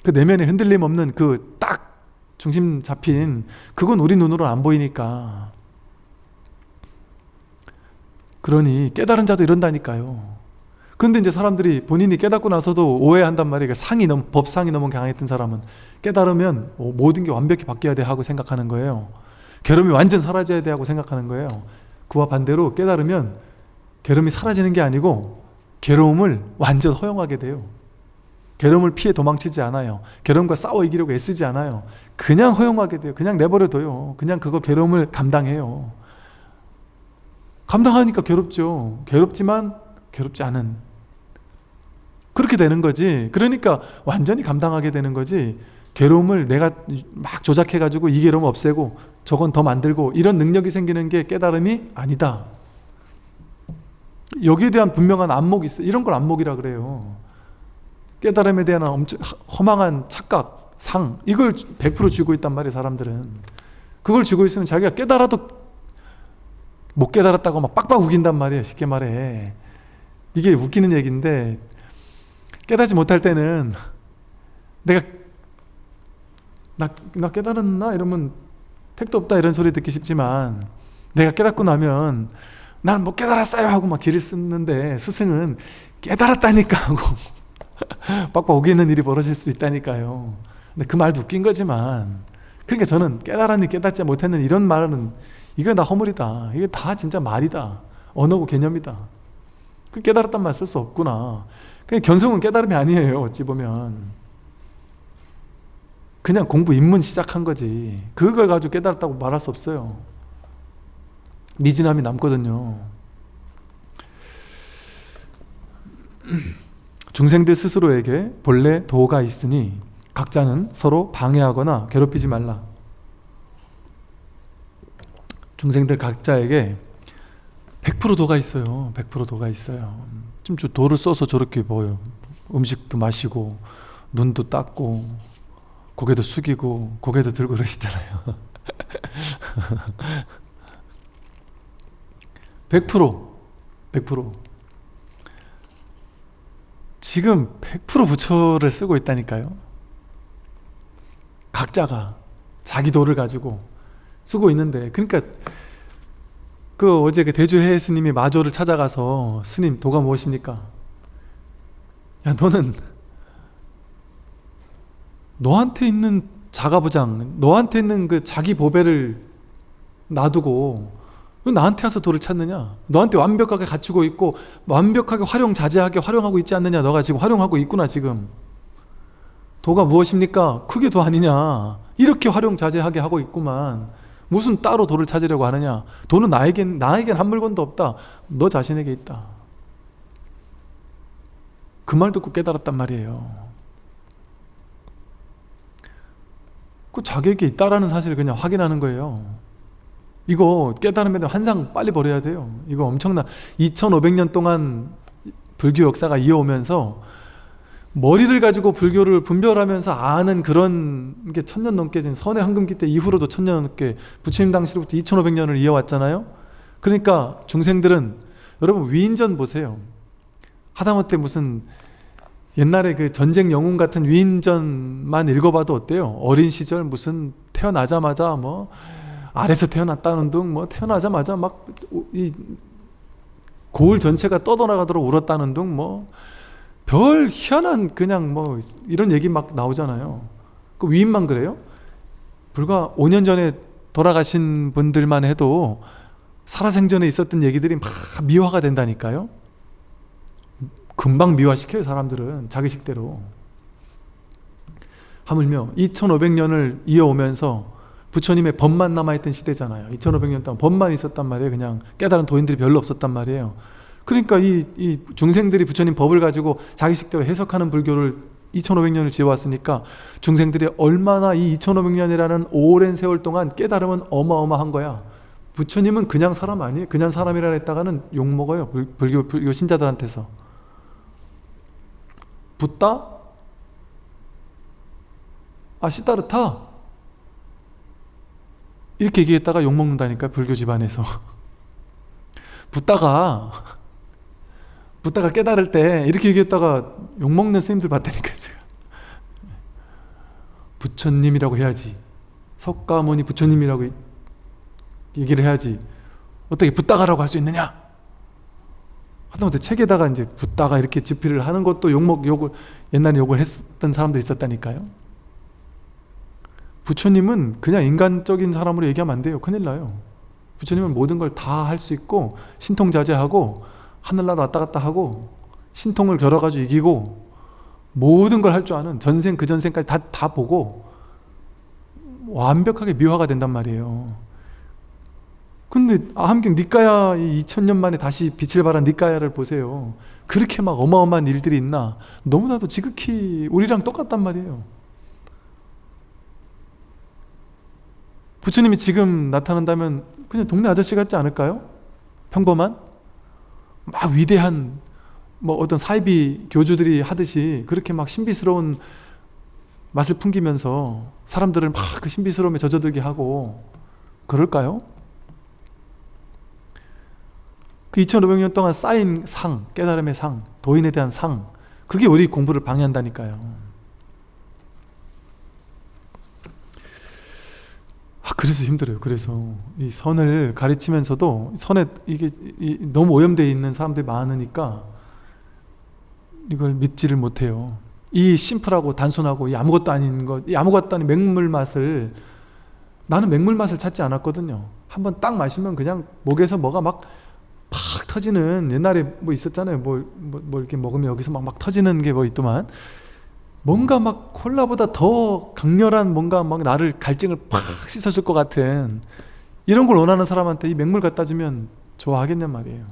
그 내면에 흔들림 없는 그 딱 중심 잡힌 그건 우리 눈으로 안 보이니까. 그러니 깨달은 자도 이런다니까요. 근데 이제 사람들이 본인이 깨닫고 나서도 오해한단 말이에요. 법상이 너무 강했던 사람은 깨달으면 모든 게 완벽히 바뀌어야 돼 하고 생각하는 거예요. 괴로움이 완전 사라져야 돼 하고 생각하는 거예요. 그와 반대로 깨달으면 괴로움이 사라지는 게 아니고 괴로움을 완전 허용하게 돼요. 괴로움을 피해 도망치지 않아요. 괴로움과 싸워 이기려고 애쓰지 않아요. 그냥 허용하게 돼요. 그냥 내버려둬요. 그냥 그거 괴로움을 감당해요. 감당하니까 괴롭죠. 괴롭지만 괴롭지 않은, 그렇게 되는 거지. 그러니까 완전히 감당하게 되는 거지, 괴로움을 내가 막 조작해가지고 이 괴로움 없애고 저건 더 만들고 이런 능력이 생기는 게 깨달음이 아니다. 여기에 대한 분명한 안목이 있어요. 이런 걸 안목이라 그래요. 깨달음에 대한 엄청 허망한 착각, 상, 이걸 100% 쥐고 있단 말이에요. 사람들은 그걸 쥐고 있으면 자기가 깨달아도 못 깨달았다고 막 빡빡 우긴단 말이에요. 쉽게 말해. 이게 웃기는 얘기인데, 깨닫지 못할 때는 나 깨달았나? 이러면 택도 없다 이런 소리 듣기 쉽지만, 내가 깨닫고 나면 나는 못 깨달았어요 하고 막 길을 쓰는데, 스승은 깨달았다니까 하고 빡빡 우기는 일이 벌어질 수도 있다니까요. 근데 그 말도 웃긴 거지만, 그러니까 저는 깨달았니 깨닫지 못했는 이런 말은 이거 다 허물이다. 이게 다 진짜 말이다. 언어고 개념이다. 그 깨달았단 말 쓸 수 없구나. 그냥 견성은 깨달음이 아니에요. 어찌 보면 그냥 공부 입문 시작한 거지, 그걸 가지고 깨달았다고 말할 수 없어요. 미진함이 남거든요. 중생들 스스로에게 본래 도가 있으니 각자는 서로 방해하거나 괴롭히지 말라. 중생들 각자에게 100% 도가 있어요. 100% 도가 있어요. 좀 도를 써서 저렇게 뭐요, 음식도 마시고 눈도 닦고 고개도 숙이고 고개도 들고 그러시잖아요. 100% 지금 100% 부처를 쓰고 있다니까요. 각자가 자기 도를 가지고 쓰고 있는데, 그러니까 어제 대주해 스님이 마조를 찾아가서, 스님 도가 무엇입니까? 야, 너는 너한테 있는 자가부장, 너한테 있는 그 자기 보배를 놔두고 왜 나한테 와서 도를 찾느냐? 너한테 완벽하게 갖추고 있고 완벽하게 활용자재하게 활용하고 있지 않느냐? 너가 지금 활용하고 있구나. 지금 도가 무엇입니까? 그게 도 아니냐? 이렇게 활용자재하게 하고 있구만. 무슨 따로 도를 찾으려고 하느냐? 도는 나에겐 한 물건도 없다. 너 자신에게 있다. 그 말 듣고 깨달았단 말이에요. 그 자기에게 있다라는 사실을 그냥 확인하는 거예요. 이거 깨달으면 한상 빨리 버려야 돼요. 이거 엄청난 2500년 동안 불교 역사가 이어오면서 머리를 가지고 불교를 분별하면서 아는 그런 게 1000년 넘게 된 선의 황금기 때 이후로도 1000년 넘게 부처님 당시로부터 2500년을 이어왔잖아요. 그러니까 중생들은 여러분 위인전 보세요. 하다못해 무슨 옛날에 그 전쟁 영웅 같은 위인전만 읽어봐도 어때요? 어린 시절 무슨 태어나자마자 뭐 아래서 태어났다는 둥, 뭐 태어나자마자 막 이 고을 전체가 떠돌아가도록 울었다는 둥, 뭐 별 희한한 그냥 뭐 이런 얘기 막 나오잖아요. 그 위인만 그래요? 불과 5년 전에 돌아가신 분들만 해도 살아생전에 있었던 얘기들이 막 미화가 된다니까요. 금방 미화시켜요, 사람들은 자기식대로. 하물며 2500년을 이어오면서 부처님의 법만 남아있던 시대잖아요. 2500년 동안 법만 있었단 말이에요. 그냥 깨달은 도인들이 별로 없었단 말이에요. 그러니까 이 중생들이 부처님 법을 가지고 자기식대로 해석하는 불교를 2500년을 지어왔으니까 중생들이 얼마나 이 2500년이라는 오랜 세월 동안 깨달으면 어마어마한 거야. 부처님은 그냥 사람 아니에요. 그냥 사람이라 했다가는 욕먹어요. 불교 신자들한테서. 붓다? 시다르타? 이렇게 얘기했다가 욕먹는다니까, 불교 집안에서. 붓다가 깨달을 때 이렇게 얘기했다가 욕먹는 스님들 봤다니까요, 제가. 부처님이라고 해야지. 석가모니 부처님이라고 얘기를 해야지. 어떻게 붓다가라고 할 수 있느냐? 하다못해 책에다가 이제 붓다가 이렇게 집필을 하는 것도 옛날에 욕을 했던 사람도 있었다니까요. 부처님은 그냥 인간적인 사람으로 얘기하면 안 돼요. 큰일 나요. 부처님은 모든 걸 다 할 수 있고 신통자재하고 하늘나라 왔다 갔다 하고 신통을 겨뤄가지고 이기고 모든 걸 할 줄 아는 전생 그 전생까지 다 보고 완벽하게 미화가 된단 말이에요. 근데 함경 니까야 2000년 만에 다시 빛을 발한 니까야를 보세요. 그렇게 막 어마어마한 일들이 있나? 너무나도 지극히 우리랑 똑같단 말이에요. 부처님이 지금 나타난다면 그냥 동네 아저씨 같지 않을까요? 평범한? 막 위대한 뭐 어떤 사이비 교주들이 하듯이 그렇게 막 신비스러운 맛을 풍기면서 사람들을 막 그 신비스러움에 젖어들게 하고 그럴까요? 그 2500년 동안 쌓인 상, 깨달음의 상, 도인에 대한 상, 그게 우리 공부를 방해한다니까요. 그래서 힘들어요. 그래서 이 선을 가르치면서도 선에 이게 너무 오염되어 있는 사람들이 많으니까 이걸 믿지를 못해요. 이 심플하고 단순하고 이 아무것도 아닌 것, 이 아무것도 아닌 맹물 맛을, 나는 맹물 맛을 찾지 않았거든요. 한번 딱 마시면 그냥 목에서 뭐가 막 팍 터지는, 옛날에 뭐 있었잖아요. 뭐 이렇게 먹으면 여기서 막 터지는 게 뭐 있더만, 뭔가 막 콜라보다 더 강렬한 뭔가 막 나를 갈증을 팍 씻어줄 것 같은 이런 걸 원하는 사람한테 이 맹물 갖다 주면 좋아하겠냔 말이에요.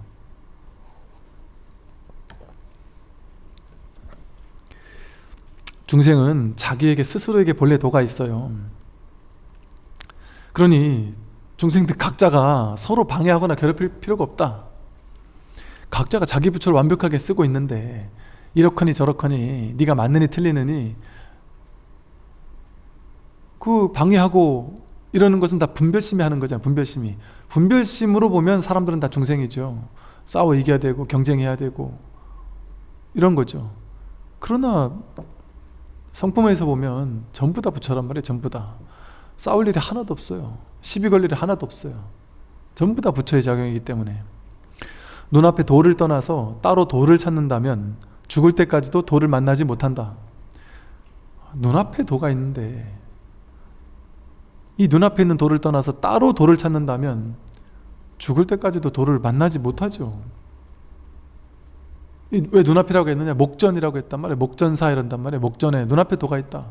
중생은 자기에게 스스로에게 본래 도가 있어요. 그러니 중생들 각자가 서로 방해하거나 괴롭힐 필요가 없다. 각자가 자기 부처를 완벽하게 쓰고 있는데 이렇거니 저렇거니 네가 맞느니 틀리느니 그 방해하고 이러는 것은 다 분별심이 하는 거잖아요. 분별심으로 보면 사람들은 다 중생이죠. 싸워 이겨야 되고 경쟁해야 되고 이런 거죠. 그러나 성품에서 보면 전부 다 부처란 말이에요. 전부 다 싸울 일이 하나도 없어요. 시비 걸 일이 하나도 없어요. 전부 다 부처의 작용이기 때문에 눈앞에 도를 떠나서 따로 도를 찾는다면 죽을 때까지도 도를 만나지 못한다. 눈앞에 도가 있는데 이 눈앞에 있는 도를 떠나서 따로 도를 찾는다면 죽을 때까지도 도를 만나지 못하죠. 왜 눈앞이라고 했느냐? 목전이라고 했단 말이에요. 목전사 이런단 말이에요. 목전에 눈앞에 도가 있다.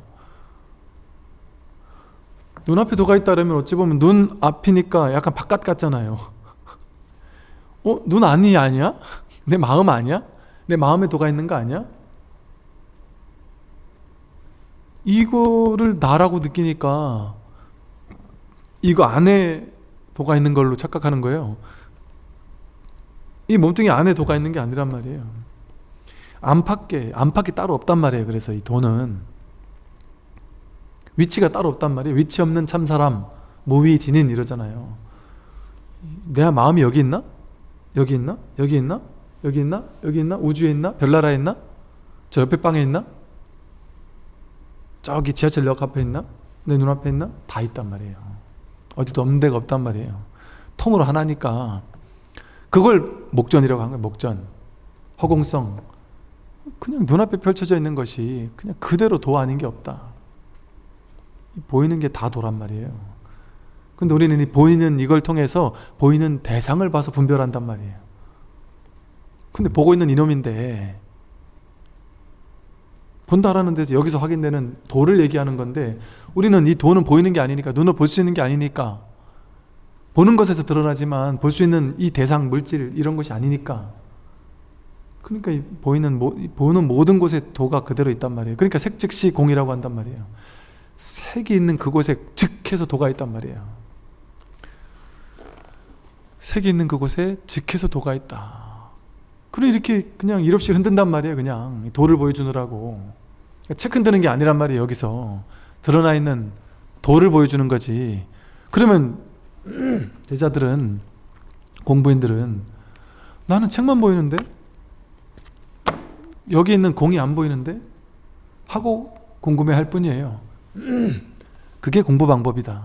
눈앞에 도가 있다 그러면 어찌 보면 눈 앞이니까 약간 바깥 같잖아요. 눈 안이 아니야? 내 마음 아니야? 내 마음에 도가 있는 거 아니야? 이거를 나라고 느끼니까 이거 안에 도가 있는 걸로 착각하는 거예요. 이 몸뚱이 안에 도가 있는 게 아니란 말이에요. 안팎이 따로 없단 말이에요. 그래서 이 도는 위치가 따로 없단 말이에요. 위치 없는 참사람, 무위진인 이러잖아요. 내 마음이 여기 있나? 여기 있나? 여기 있나? 여기 있나? 여기 있나? 우주에 있나? 별나라에 있나? 저 옆에 방에 있나? 저기 지하철역 앞에 있나? 내 눈앞에 있나? 다 있단 말이에요. 어디도 없는 데가 없단 말이에요. 통으로 하나니까 그걸 목전이라고 한 거예요. 목전, 허공성. 그냥 눈앞에 펼쳐져 있는 것이 그냥 그대로 도 아닌 게 없다. 보이는 게 다 도란 말이에요. 근데 우리는 이 보이는 이걸 통해서 보이는 대상을 봐서 분별한단 말이에요. 근데 보고 있는 이놈인데 본다라는 데서 여기서 확인되는 도를 얘기하는 건데 우리는 이 도는 보이는 게 아니니까, 눈으로 볼 수 있는 게 아니니까, 보는 것에서 드러나지만 볼 수 있는 이 대상, 물질 이런 것이 아니니까, 그러니까 이 보는 모든 곳에 도가 그대로 있단 말이에요. 그러니까 색즉시 공이라고 한단 말이에요. 색이 있는 그곳에 즉해서 도가 있단 말이에요. 색이 있는 그곳에 즉해서 도가 있다. 그래 이렇게 그냥 일 없이 흔든단 말이에요. 그냥 도를 보여주느라고. 책 흔드는 게 아니란 말이에요. 여기서 드러나 있는 도를 보여주는 거지. 그러면 제자들은, 공부인들은 나는 책만 보이는데 여기 있는 공이 안 보이는데 하고 궁금해할 뿐이에요. 그게 공부 방법이다.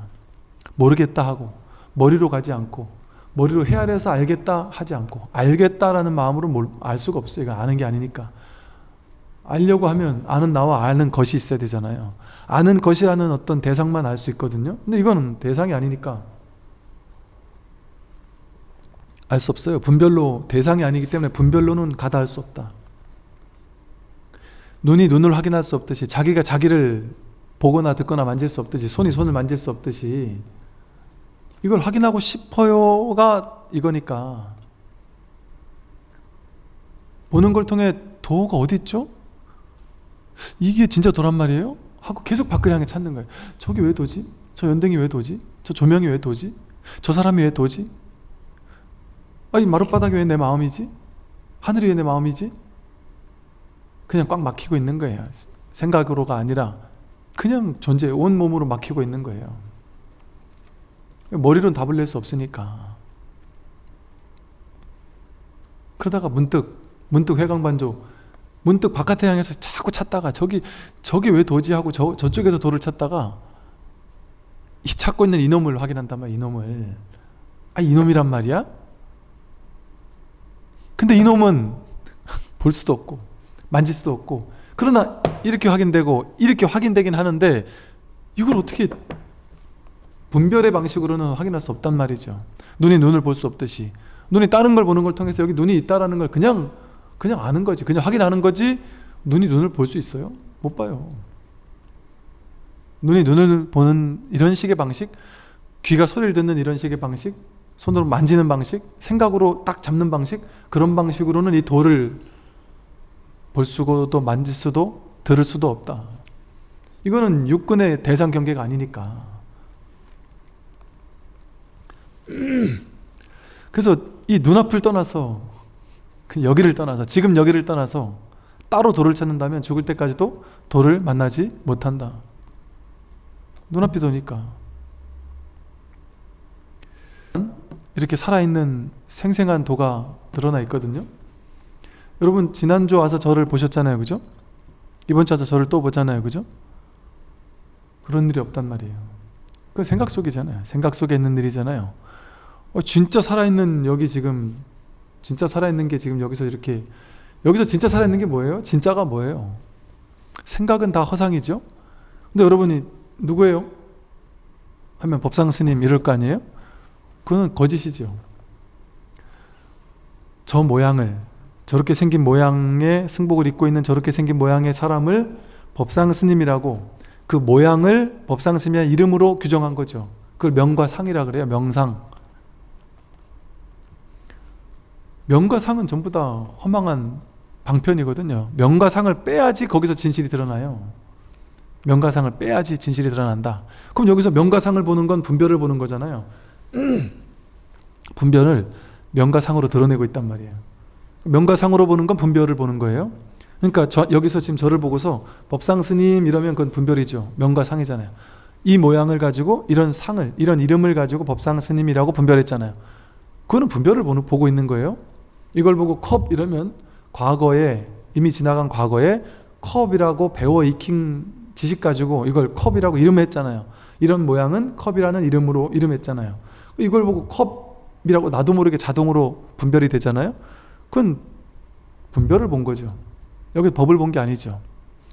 모르겠다 하고 머리로 가지 않고, 머리로 헤아려서 알겠다 하지 않고, 알겠다라는 마음으로 알 수가 없어요. 이거 아는 게 아니니까. 알려고 하면 아는 나와 아는 것이 있어야 되잖아요. 아는 것이라는 어떤 대상만 알 수 있거든요. 근데 이거는 대상이 아니니까 알 수 없어요. 분별로, 대상이 아니기 때문에 분별로는 가다할 수 없다. 눈이 눈을 확인할 수 없듯이, 자기가 자기를 보거나 듣거나 만질 수 없듯이, 손이 손을 만질 수 없듯이, 이걸 확인하고 싶어요가 이거니까, 보는 걸 통해 도가 어디 있죠? 이게 진짜 도란 말이에요? 하고 계속 밖을 향해 찾는 거예요. 저기 왜 도지? 저 연등이 왜 도지? 저 조명이 왜 도지? 저 사람이 왜 도지? 이 마룻바닥이 왜 내 마음이지? 하늘이 왜 내 마음이지? 그냥 꽉 막히고 있는 거예요. 생각으로가 아니라 그냥 존재, 온 몸으로 막히고 있는 거예요. 머리로는 답을 낼 수 없으니까. 그러다가 문득 회광반조, 문득 바깥에 향해서 자꾸 찾다가 저기 왜 도지 하고 저쪽에서 도를 찾다가 이 찾고 있는 이놈을 확인한단 말이야. 이놈을. 이놈이란 말이야? 근데 이놈은 볼 수도 없고 만질 수도 없고, 그러나 이렇게 확인되고 이렇게 확인되긴 하는데 이걸 어떻게 분별의 방식으로는 확인할 수 없단 말이죠. 눈이 눈을 볼 수 없듯이, 눈이 다른 걸 보는 걸 통해서 여기 눈이 있다라는 걸 그냥 아는 거지. 그냥 확인하는 거지. 눈이 눈을 볼 수 있어요? 못 봐요. 눈이 눈을 보는 이런 식의 방식, 귀가 소리를 듣는 이런 식의 방식, 손으로 만지는 방식, 생각으로 딱 잡는 방식, 그런 방식으로는 이 도를 볼 수도 만질 수도 들을 수도 없다. 이거는 육근의 대상 경계가 아니니까. 그래서 이 눈앞을 떠나서, 여기를 떠나서, 지금 여기를 떠나서 따로 도를 찾는다면 죽을 때까지도 도를 만나지 못한다. 눈앞이 도니까. 이렇게 살아있는 생생한 도가 드러나 있거든요. 여러분 지난주 와서 저를 보셨잖아요. 그죠? 이번 주 와서 저를 또 보잖아요. 그죠? 그런 일이 없단 말이에요. 그 생각 속이잖아요. 생각 속에 있는 일이잖아요. 진짜 살아있는, 여기 지금 진짜 살아있는 게 지금 여기서 이렇게 여기서 진짜 살아있는 게 뭐예요? 진짜가 뭐예요? 생각은 다 허상이죠? 근데 여러분이 누구예요? 하면 법상 스님 이럴 거 아니에요? 그거는 거짓이죠. 저 모양을, 저렇게 생긴 모양의 승복을 입고 있는 저렇게 생긴 모양의 사람을 법상 스님이라고, 그 모양을 법상 스님의 이름으로 규정한 거죠. 그걸 명과 상이라 그래요. 명상. 명과 상은 전부 다 허망한 방편이거든요. 명과 상을 빼야지 거기서 진실이 드러나요. 명과 상을 빼야지 진실이 드러난다. 그럼 여기서 명과 상을 보는 건 분별을 보는 거잖아요. 분별을 명과 상으로 드러내고 있단 말이에요. 명과 상으로 보는 건 분별을 보는 거예요. 그러니까 여기서 지금 저를 보고서 법상 스님 이러면 그건 분별이죠. 명과 상이잖아요. 이 모양을 가지고 이런 상을, 이런 이름을 가지고 법상 스님이라고 분별했잖아요. 그거는 분별을 보고 있는 거예요. 이걸 보고 컵 이러면 과거에, 이미 지나간 과거에 컵이라고 배워 익힌 지식 가지고 이걸 컵이라고 이름했잖아요. 이런 모양은 컵이라는 이름으로 이름했잖아요. 이걸 보고 컵이라고 나도 모르게 자동으로 분별이 되잖아요. 그건 분별을 본 거죠. 여기 법을 본 게 아니죠.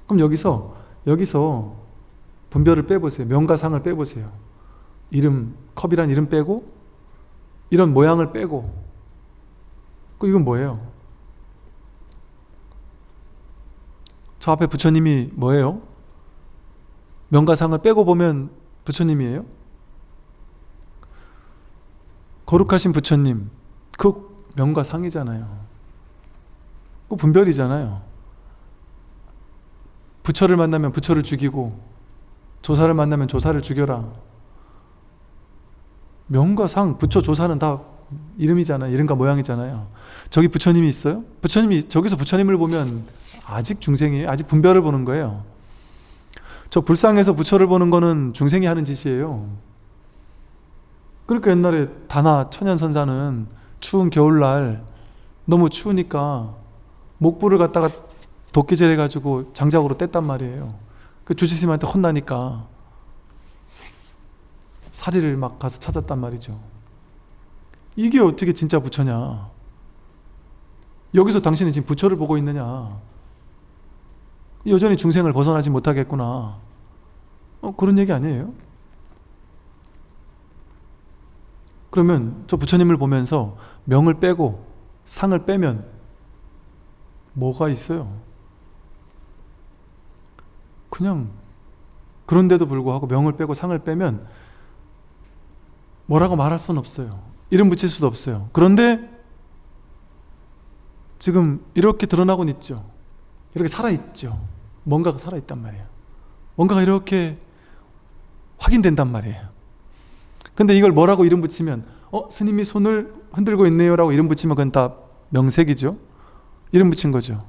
그럼 여기서 분별을 빼보세요. 명과 상을 빼보세요. 이름, 컵이란 이름 빼고 이런 모양을 빼고, 이건 뭐예요? 저 앞에 부처님이 뭐예요? 명과 상을 빼고 보면 부처님이에요? 거룩하신 부처님, 그 명과 상이잖아요. 그 분별이잖아요. 부처를 만나면 부처를 죽이고 조사를 만나면 조사를 죽여라. 명과 상, 부처, 조사는 다 이름이잖아요. 이름과 모양이잖아요. 저기 부처님이 있어요? 저기서 부처님을 보면 아직 중생이에요. 아직 분별을 보는 거예요. 저 불상에서 부처를 보는 거는 중생이 하는 짓이에요. 그러니까 옛날에 다나 천연선사는 추운 겨울날 너무 추우니까 목불을 갖다가 도끼질 해가지고 장작으로 뗐단 말이에요. 그 주지스님한테 혼나니까 사리를 막 가서 찾았단 말이죠. 이게 어떻게 진짜 부처냐? 여기서 당신은 지금 부처를 보고 있느냐? 여전히 중생을 벗어나지 못하겠구나. 그런 얘기 아니에요? 그러면 저 부처님을 보면서 명을 빼고 상을 빼면 뭐가 있어요? 그냥 그런데도 불구하고 명을 빼고 상을 빼면 뭐라고 말할 수는 없어요. 이름 붙일 수도 없어요. 그런데 지금 이렇게 드러나곤 있죠. 이렇게 살아있죠. 뭔가가 살아있단 말이에요. 뭔가가 이렇게 확인된단 말이에요. 근데 이걸 뭐라고 이름 붙이면 스님이 손을 흔들고 있네요 라고 이름 붙이면 그건 다 명색이죠. 이름 붙인 거죠.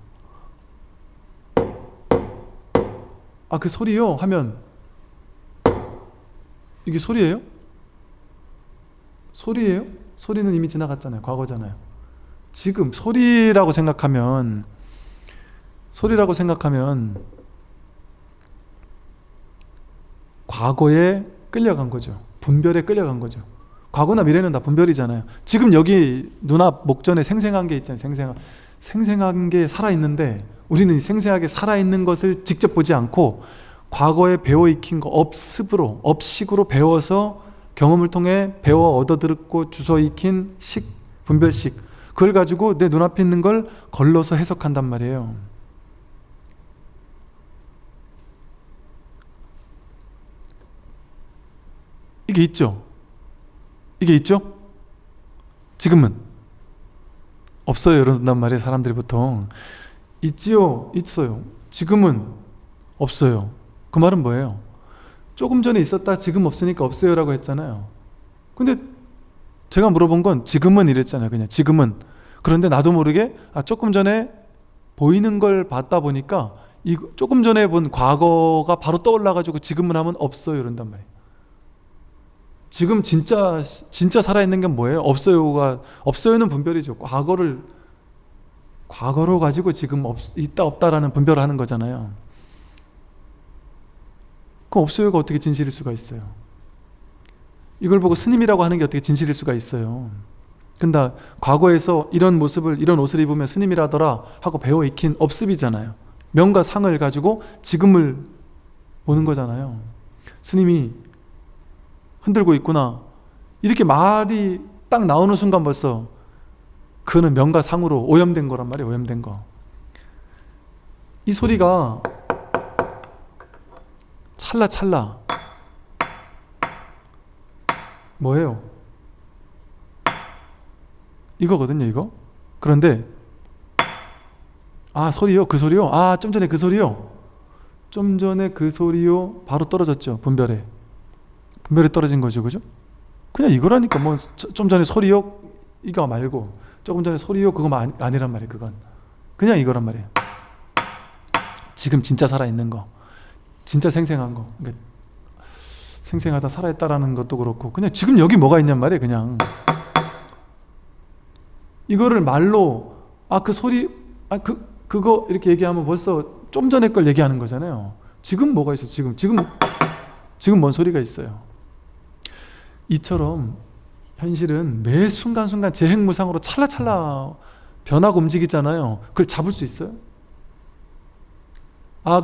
그 소리요? 하면 이게 소리예요? 소리예요? 소리는 이미 지나갔잖아요. 과거잖아요. 지금 소리라고 생각하면 과거에 끌려간 거죠. 분별에 끌려간 거죠. 과거나 미래는 다 분별이잖아요. 지금 여기 눈앞 목전에 생생한 게 있잖아요. 생생한 게 살아있는데 우리는 생생하게 살아있는 것을 직접 보지 않고 과거에 배워 익힌 거 업식으로 배워서 경험을 통해 배워 얻어들었고 주워 익힌 분별식, 그걸 가지고 내 눈앞에 있는 걸 걸러서 해석한단 말이에요. 이게 있죠? 지금은 없어요 이런단 말이에요. 사람들이 보통 있지요? 있어요. 지금은 없어요. 그 말은 뭐예요? 조금 전에 있었다 지금 없으니까 없어요 라고 했잖아요. 근데 제가 물어본 건 지금은 이랬잖아요. 그냥 지금은. 그런데 나도 모르게 조금 전에 보이는 걸 봤다 보니까 조금 전에 본 과거가 바로 떠올라가지고 지금은 하면 없어요 이런단 말이에요. 지금 진짜 살아있는 게 뭐예요? 없어요는 분별이죠. 과거로 가지고 지금 있다 없다라는 분별을 하는 거잖아요. 그럼 없어요가 어떻게 진실일 수가 있어요? 이걸 보고 스님이라고 하는 게 어떻게 진실일 수가 있어요? 근데 과거에서 이런 모습을, 이런 옷을 입으면 스님이라더라 하고 배워 익힌 업습이잖아요. 명과 상을 가지고 지금을 보는 거잖아요. 스님이 흔들고 있구나, 이렇게 말이 딱 나오는 순간 벌써 그거는 명과 상으로 오염된 거란 말이에요. 오염된 거. 이 소리가 찰나찰나 뭐예요? 이거거든요, 이거. 그런데 소리요? 그 소리요? 좀 전에 그 소리요? 좀 전에 그 소리요? 바로 떨어졌죠, 분별에. 분별에 떨어진 거죠, 그죠? 그냥 이거라니까. 뭐 좀 전에 소리요? 이거 말고 조금 전에 소리요? 그거 아니란 말이에요. 그건 그냥 이거란 말이에요. 지금 진짜 살아있는 거, 진짜 생생한 거. 그러니까 생생하다, 살아있다라는 것도 그렇고, 그냥 지금 여기 뭐가 있냔 말이에요. 그냥 이거를 말로 그 소리 그거 이렇게 얘기하면 벌써 좀 전에 걸 얘기하는 거잖아요. 지금 뭐가 있어? 지금 뭔 소리가 있어요? 이처럼 현실은 매 순간순간 재행무상으로 찰나찰나 변하고 움직이잖아요. 그걸 잡을 수 있어요?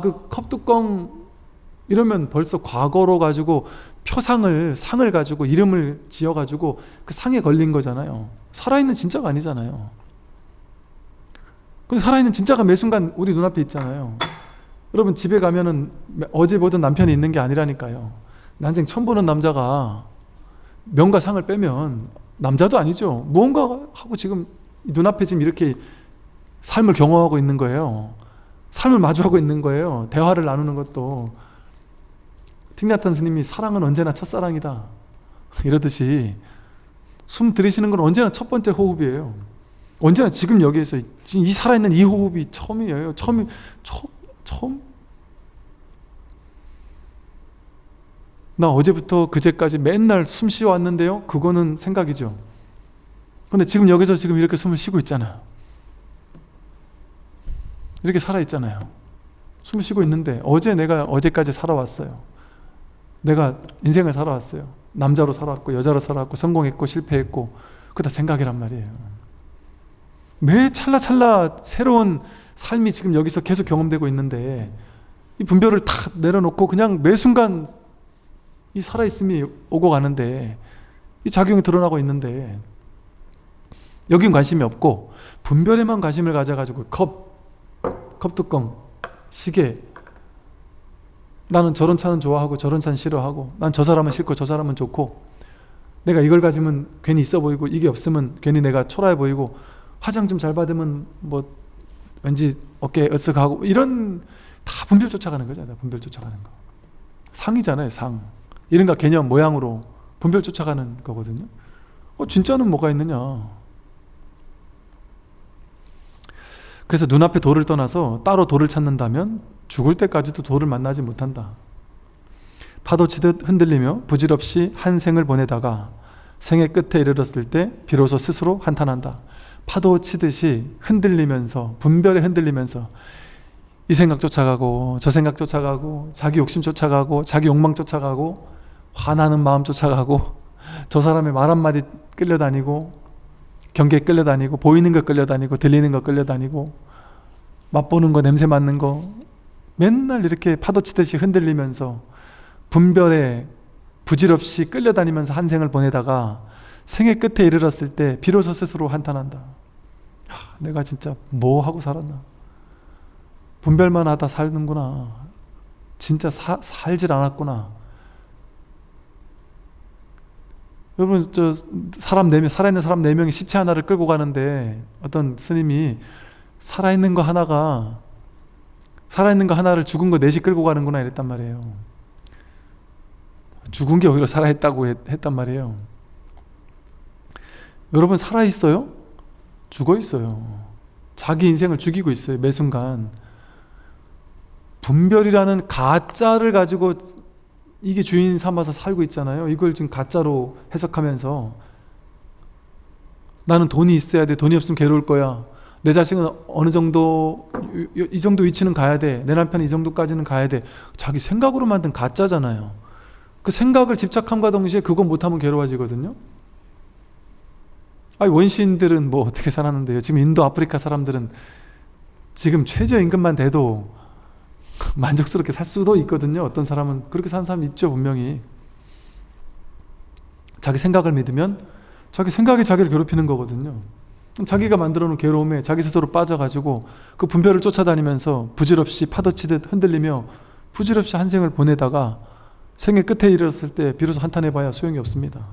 그 컵뚜껑 이러면 벌써 과거로 가지고 상을 가지고 이름을 지어가지고 그 상에 걸린 거잖아요. 살아있는 진짜가 아니잖아요. 근데 살아있는 진짜가 매 순간 우리 눈앞에 있잖아요. 여러분, 집에 가면은 어제 보던 남편이 있는 게 아니라니까요. 난생 처음 보는 남자가 명과 상을 빼면 남자도 아니죠. 무언가 하고 지금 눈앞에 지금 이렇게 삶을 경험하고 있는 거예요. 삶을 마주하고 있는 거예요. 대화를 나누는 것도. 틱나탄 스님이 사랑은 언제나 첫사랑이다 이러듯이 숨 들이쉬는 건 언제나 첫 번째 호흡이에요. 언제나 지금 여기에서 지금 이 살아있는 이 호흡이 처음이에요. 처음. 나 어제부터 그제까지 맨날 숨 쉬어왔는데요, 그거는 생각이죠. 근데 지금 여기서 지금 이렇게 숨을 쉬고 있잖아요. 이렇게 살아있잖아요. 숨을 쉬고 있는데 내가 어제까지 살아왔어요. 내가 인생을 살아왔어요. 남자로 살아왔고 여자로 살아왔고 성공했고 실패했고, 그거 다 생각이란 말이에요. 매 찰나찰나 새로운 삶이 지금 여기서 계속 경험되고 있는데, 이 분별을 다 내려놓고 그냥 매 순간 이 살아있음이 오고 가는데, 이 작용이 드러나고 있는데 여긴 관심이 없고 분별에만 관심을 가져가지고 컵뚜껑, 시계, 나는 저런 차는 좋아하고 저런 차는 싫어하고, 난 저 사람은 싫고 저 사람은 좋고, 내가 이걸 가지면 괜히 있어 보이고 이게 없으면 괜히 내가 초라해 보이고, 화장 좀 잘 받으면 뭐 왠지 어깨 으쓱하고, 이런 다 분별 쫓아가는 거잖아요. 분별 쫓아가는 거. 상이잖아요, 상. 이른가 개념 모양으로 분별 쫓아가는 거거든요. 진짜는 뭐가 있느냐. 그래서 눈앞에 도를 떠나서 따로 도를 찾는다면 죽을 때까지도 도를 만나지 못한다. 파도 치듯 흔들리며 부질없이 한 생을 보내다가 생의 끝에 이르렀을 때 비로소 스스로 한탄한다. 파도 치듯이 흔들리면서, 분별에 흔들리면서 이 생각 쫓아가고 저 생각 쫓아가고 자기 욕심 쫓아가고 자기 욕망 쫓아가고 화나는 마음 쫓아가고 저 사람의 말 한마디 끌려다니고 경계에 끌려다니고 보이는 거 끌려다니고 들리는 거 끌려다니고 맛보는 거 냄새 맡는 거 맨날 이렇게 파도 치듯이 흔들리면서 분별에 부질없이 끌려다니면서 한 생을 보내다가 생의 끝에 이르렀을 때 비로소 스스로 한탄한다. 내가 진짜 뭐 하고 살았나. 분별만 하다 살는구나. 진짜 살질 않았구나. 여러분, 살아있는 사람 4명이 시체 하나를 끌고 가는데 어떤 스님이 살아있는 거 하나를 죽은 거 넷이 끌고 가는구나 이랬단 말이에요. 죽은 게 오히려 살아있다고 했단 말이에요. 여러분, 살아있어요? 죽어있어요. 자기 인생을 죽이고 있어요. 매 순간. 분별이라는 가짜를 가지고 이게 주인 삼아서 살고 있잖아요. 이걸 지금 가짜로 해석하면서 나는 돈이 있어야 돼. 돈이 없으면 괴로울 거야. 내 자식은 어느 정도, 이 정도 위치는 가야 돼. 내 남편은 이 정도까지는 가야 돼. 자기 생각으로 만든 가짜잖아요. 그 생각을 집착함과 동시에 그거 못하면 괴로워지거든요. 원시인들은 뭐 어떻게 살았는데요? 지금 인도 아프리카 사람들은 지금 최저임금만 돼도 만족스럽게 살 수도 있거든요. 어떤 사람은 그렇게 사는 사람 있죠, 분명히. 자기 생각을 믿으면 자기 생각이 자기를 괴롭히는 거거든요. 자기가 만들어 놓은 괴로움에 자기 스스로 빠져가지고 그 분별을 쫓아다니면서 부질없이 파도치듯 흔들리며 부질없이 한 생을 보내다가 생의 끝에 이르렀을 때 비로소 한탄해봐야 소용이 없습니다.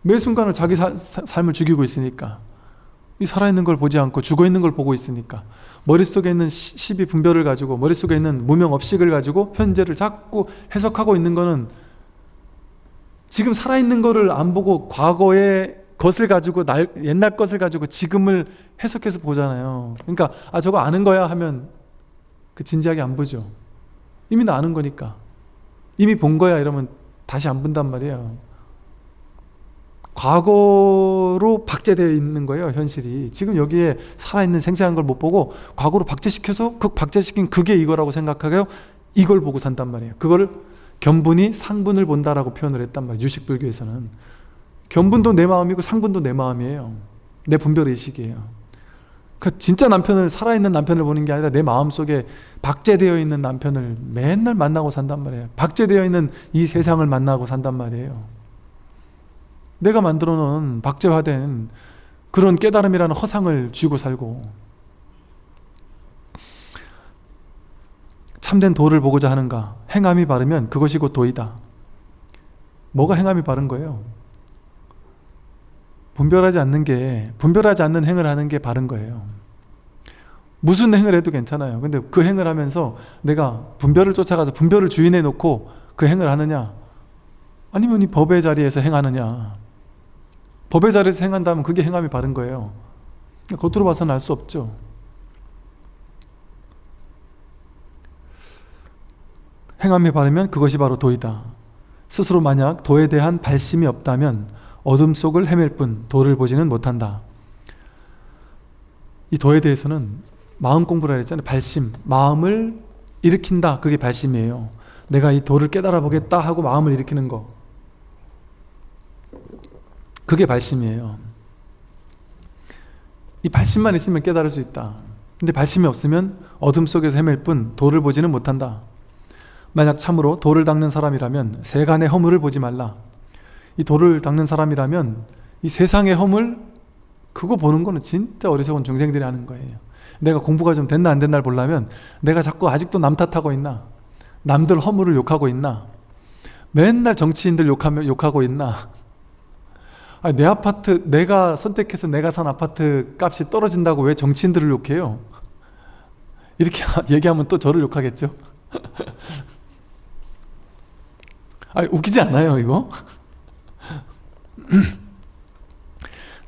매 순간을 자기 삶을 죽이고 있으니까, 이 살아있는 걸 보지 않고 죽어있는 걸 보고 있으니까, 머릿속에 있는 시비 분별을 가지고, 머릿속에 있는 무명업식을 가지고 현재를 자꾸 해석하고 있는 거는 지금 살아있는 거를 안 보고 과거의 것을 가지고, 옛날 것을 가지고 지금을 해석해서 보잖아요. 그러니까 저거 아는 거야 하면 그 진지하게 안 보죠. 이미 나 아는 거니까. 이미 본 거야 이러면 다시 안 본단 말이에요. 과거로 박제되어 있는 거예요, 현실이. 지금 여기에 살아있는 생생한 걸 못 보고 과거로 박제시켜서 그 박제시킨 그게 이거라고 생각하고 이걸 보고 산단 말이에요. 그거를 견분이 상분을 본다라고 표현을 했단 말이에요. 유식불교에서는 견분도 내 마음이고 상분도 내 마음이에요. 내 분별의식이에요. 그 진짜 남편을, 살아있는 남편을 보는 게 아니라 내 마음속에 박제되어 있는 남편을 맨날 만나고 산단 말이에요. 박제되어 있는 이 세상을 만나고 산단 말이에요. 내가 만들어 놓은 박제화된 그런 깨달음이라는 허상을 쥐고 살고, 참된 도를 보고자 하는가? 행함이 바르면 그것이 곧 도이다. 뭐가 행함이 바른 거예요? 분별하지 않는 행을 하는 게 바른 거예요. 무슨 행을 해도 괜찮아요. 근데 그 행을 하면서 내가 분별을 쫓아가서 분별을 주인해 놓고 그 행을 하느냐, 아니면 이 법의 자리에서 행하느냐. 법의 자리에서 행한다면 그게 행함이 바른 거예요. 겉으로 봐서는 알 수 없죠. 행함이 바르면 그것이 바로 도이다. 스스로 만약 도에 대한 발심이 없다면 어둠 속을 헤맬 뿐 도를 보지는 못한다. 이 도에 대해서는 마음 공부라 했잖아요. 발심, 마음을 일으킨다. 그게 발심이에요. 내가 이 도를 깨달아 보겠다 하고 마음을 일으키는 거, 그게 발심이에요. 이 발심만 있으면 깨달을 수 있다. 근데 발심이 없으면 어둠 속에서 헤맬 뿐 도를 보지는 못한다. 만약 참으로 도를 닦는 사람이라면 세간의 허물을 보지 말라. 이 도를 닦는 사람이라면 이 세상의 허물, 그거 보는 거는 진짜 어리석은 중생들이 하는 거예요. 내가 공부가 좀 됐나 안 됐나를 보려면 내가 자꾸 아직도 남 탓하고 있나, 남들 허물을 욕하고 있나, 맨날 정치인들 욕하고 있나, 내 아파트, 내가 선택해서 내가 산 아파트 값이 떨어진다고 왜 정치인들을 욕해요? 이렇게 얘기하면 또 저를 욕하겠죠? 웃기지 않아요, 이거?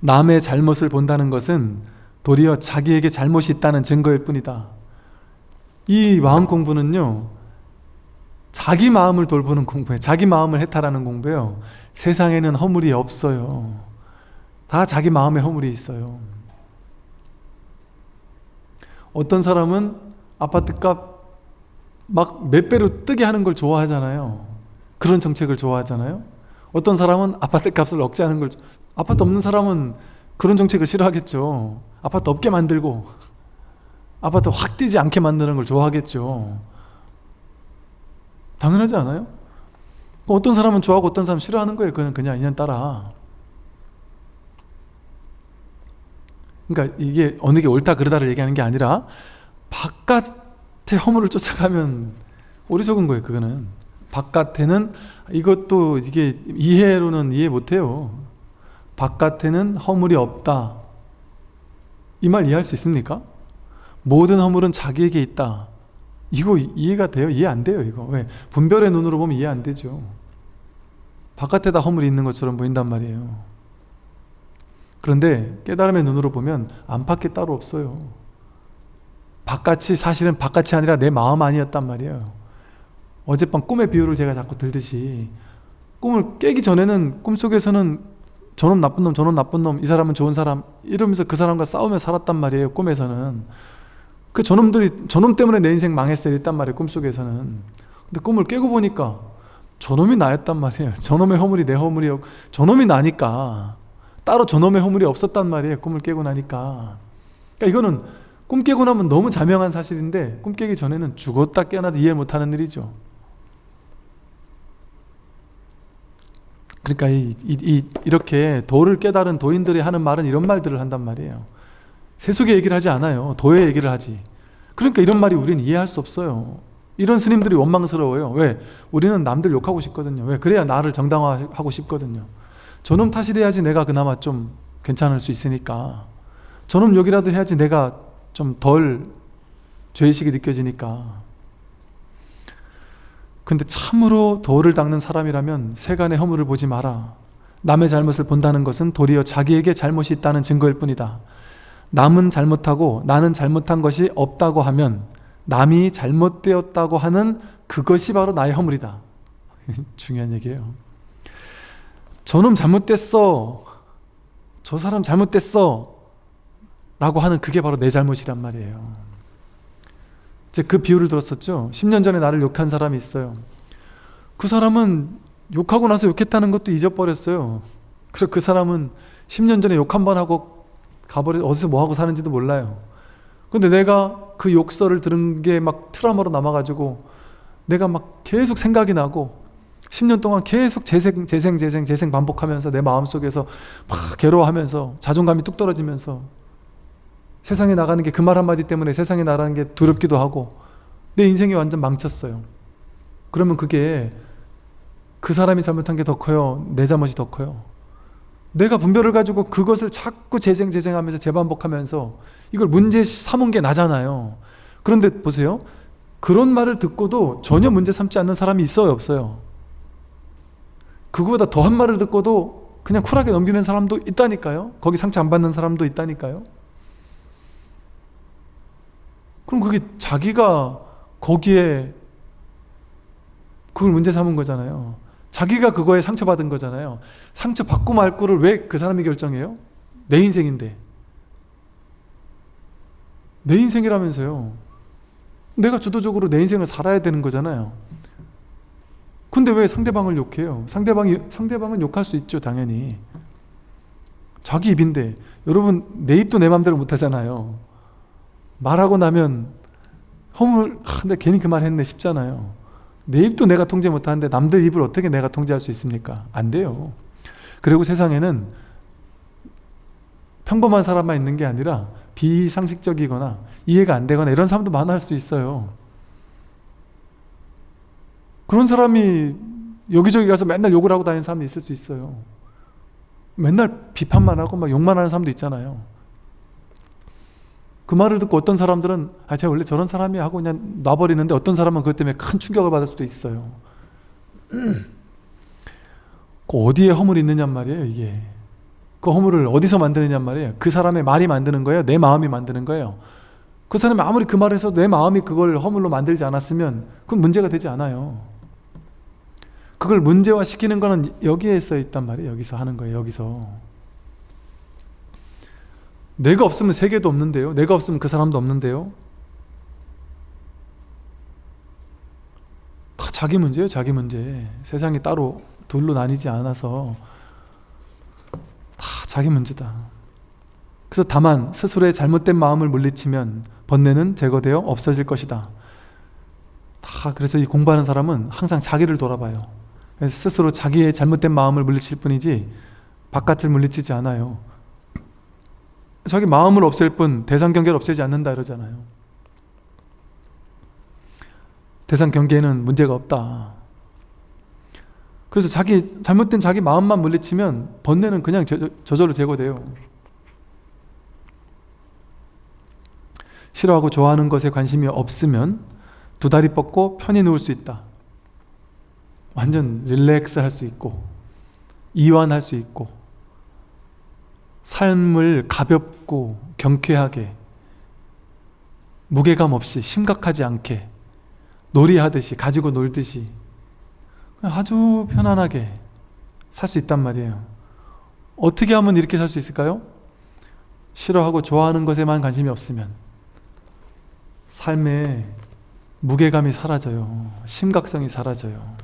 남의 잘못을 본다는 것은 도리어 자기에게 잘못이 있다는 증거일 뿐이다. 이 마음 공부는요, 자기 마음을 돌보는 공부예요. 자기 마음을 해탈하는 공부예요. 세상에는 허물이 없어요. 다 자기 마음에 허물이 있어요. 어떤 사람은 아파트값 막 몇 배로 뜨게 하는 걸 좋아하잖아요. 그런 정책을 좋아하잖아요. 어떤 사람은 아파트값을 억제하는 걸, 아파트 없는 사람은 그런 정책을 싫어하겠죠. 아파트 없게 만들고 아파트 확 뛰지 않게 만드는 걸 좋아하겠죠. 당연하지 않아요? 어떤 사람은 좋아하고 어떤 사람은 싫어하는 거예요. 그건 그냥 인연 따라. 그러니까 이게 어느 게 옳다 그르다를 얘기하는 게 아니라 바깥의 허물을 쫓아가면 어리석은 거예요. 그거는 바깥에는, 이것도 이게 이해로는 이해 못해요. 바깥에는 허물이 없다, 이 말 이해할 수 있습니까? 모든 허물은 자기에게 있다, 이거 이해가 돼요? 이해 안 돼요. 이거 왜? 분별의 눈으로 보면 이해 안 되죠. 바깥에다 허물이 있는 것처럼 보인단 말이에요. 그런데 깨달음의 눈으로 보면 안팎에 따로 없어요. 바깥이 사실은 바깥이 아니라 내 마음 아니었단 말이에요. 어젯밤 꿈의 비유를 제가 자꾸 들듯이, 꿈을 깨기 전에는 꿈속에서는 저놈 나쁜 놈, 저놈 나쁜 놈, 이 사람은 좋은 사람 이러면서 그 사람과 싸우며 살았단 말이에요. 꿈에서는. 그 저놈들이, 저놈 때문에 내 인생 망했어요 이랬단 말이에요. 꿈속에서는. 근데 꿈을 깨고 보니까 저놈이 나였단 말이에요. 저놈의 허물이 내 허물이었고, 저놈이 나니까 따로 저놈의 허물이 없었단 말이에요. 꿈을 깨고 나니까. 그러니까 이거는 꿈 깨고 나면 너무 자명한 사실인데 꿈 깨기 전에는 죽었다 깨어나도 이해 못하는 일이죠. 그러니까 이렇게 도를 깨달은 도인들이 하는 말은 이런 말들을 한단 말이에요. 세속의 얘기를 하지 않아요. 도의 얘기를 하지. 그러니까 이런 말이 우리는 이해할 수 없어요. 이런 스님들이 원망스러워요. 왜? 우리는 남들 욕하고 싶거든요. 왜? 그래야 나를 정당화하고 싶거든요. 저놈 탓이 돼야지 내가 그나마 좀 괜찮을 수 있으니까. 저놈 욕이라도 해야지 내가 좀 덜 죄의식이 느껴지니까. 근데 참으로 도를 닦는 사람이라면 세간의 허물을 보지 마라. 남의 잘못을 본다는 것은 도리어 자기에게 잘못이 있다는 증거일 뿐이다. 남은 잘못하고 나는 잘못한 것이 없다고 하면 남이 잘못되었다고 하는 그것이 바로 나의 허물이다. 중요한 얘기예요. 저놈 잘못됐어. 저 사람 잘못됐어. 라고 하는 그게 바로 내 잘못이란 말이에요. 제가 그 비유를 들었었죠. 10년 전에 나를 욕한 사람이 있어요. 그 사람은 욕하고 나서 욕했다는 것도 잊어버렸어요. 그래서 그 사람은 10년 전에 욕 한 번 하고 가버려 어디서 뭐 하고 사는지도 몰라요. 근데 내가 그 욕설을 들은 게 막 트라우마로 남아가지고 내가 막 계속 생각이 나고 10년 동안 계속 재생 반복하면서 내 마음속에서 막 괴로워하면서 자존감이 뚝 떨어지면서 세상에 나가는 게 그 말 한마디 때문에 세상에 나가는 게 두렵기도 하고 내 인생이 완전 망쳤어요. 그러면 그게 그 사람이 잘못한 게 더 커요? 내 잘못이 더 커요? 내가 분별을 가지고 그것을 자꾸 재생하면서 재반복하면서 이걸 문제 삼은 게 나잖아요. 그런데 보세요. 그런 말을 듣고도 전혀 문제 삼지 않는 사람이 있어요? 없어요? 그거보다 더한 말을 듣고도 그냥 쿨하게 넘기는 사람도 있다니까요. 거기 상처 안 받는 사람도 있다니까요. 그럼 그게 자기가 거기에 그걸 문제 삼은 거잖아요. 자기가 그거에 상처받은 거잖아요. 상처받고 말 거를 왜 그 사람이 결정해요? 내 인생인데. 내 인생이라면서요. 내가 주도적으로 내 인생을 살아야 되는 거잖아요. 근데 왜 상대방을 욕해요? 상대방은 욕할 수 있죠, 당연히. 자기 입인데. 여러분, 내 입도 내 맘대로 못 하잖아요. 말하고 나면 근데 괜히 그 말 했네 싶잖아요. 내 입도 내가 통제 못하는데 남들 입을 어떻게 내가 통제할 수 있습니까? 안 돼요. 그리고 세상에는 평범한 사람만 있는 게 아니라 비상식적이거나 이해가 안 되거나 이런 사람도 많을 수 있어요. 그런 사람이 여기저기 가서 맨날 욕을 하고 다니는 사람이 있을 수 있어요. 맨날 비판만 하고 막 욕만 하는 사람도 있잖아요. 그 말을 듣고 어떤 사람들은 제가 원래 저런 사람이 하고 그냥 놔버리는데 어떤 사람은 그것 때문에 큰 충격을 받을 수도 있어요. 그 어디에 허물이 있느냔 말이에요. 이게 그 허물을 어디서 만드느냔 말이에요. 그 사람의 말이 만드는 거예요? 내 마음이 만드는 거예요? 그 사람이 아무리 그 말을 해서 내 마음이 그걸 허물로 만들지 않았으면 그건 문제가 되지 않아요. 그걸 문제화시키는 거는 여기에 써 있단 말이에요. 여기서 하는 거예요. 여기서 내가 없으면 세계도 없는데요. 내가 없으면 그 사람도 없는데요. 다 자기 문제예요. 자기 문제. 세상이 따로 둘로 나뉘지 않아서 다 자기 문제다. 그래서 다만 스스로의 잘못된 마음을 물리치면 번뇌는 제거되어 없어질 것이다. 그래서 이 공부하는 사람은 항상 자기를 돌아봐요. 그래서 스스로 자기의 잘못된 마음을 물리칠 뿐이지 바깥을 물리치지 않아요. 자기 마음을 없앨 뿐 대상 경계를 없애지 않는다 이러잖아요. 대상 경계에는 문제가 없다. 그래서 잘못된 자기 마음만 물리치면 번뇌는 그냥 저절로 제거돼요. 싫어하고 좋아하는 것에 관심이 없으면 두 다리 뻗고 편히 누울 수 있다. 완전 릴렉스 할 수 있고 이완할 수 있고 삶을 가볍고 경쾌하게 무게감 없이 심각하지 않게 놀이하듯이 가지고 놀듯이 아주 편안하게 살 수 있단 말이에요. 어떻게 하면 이렇게 살 수 있을까요? 싫어하고 좋아하는 것에만 관심이 없으면 삶에 무게감이 사라져요. 심각성이 사라져요.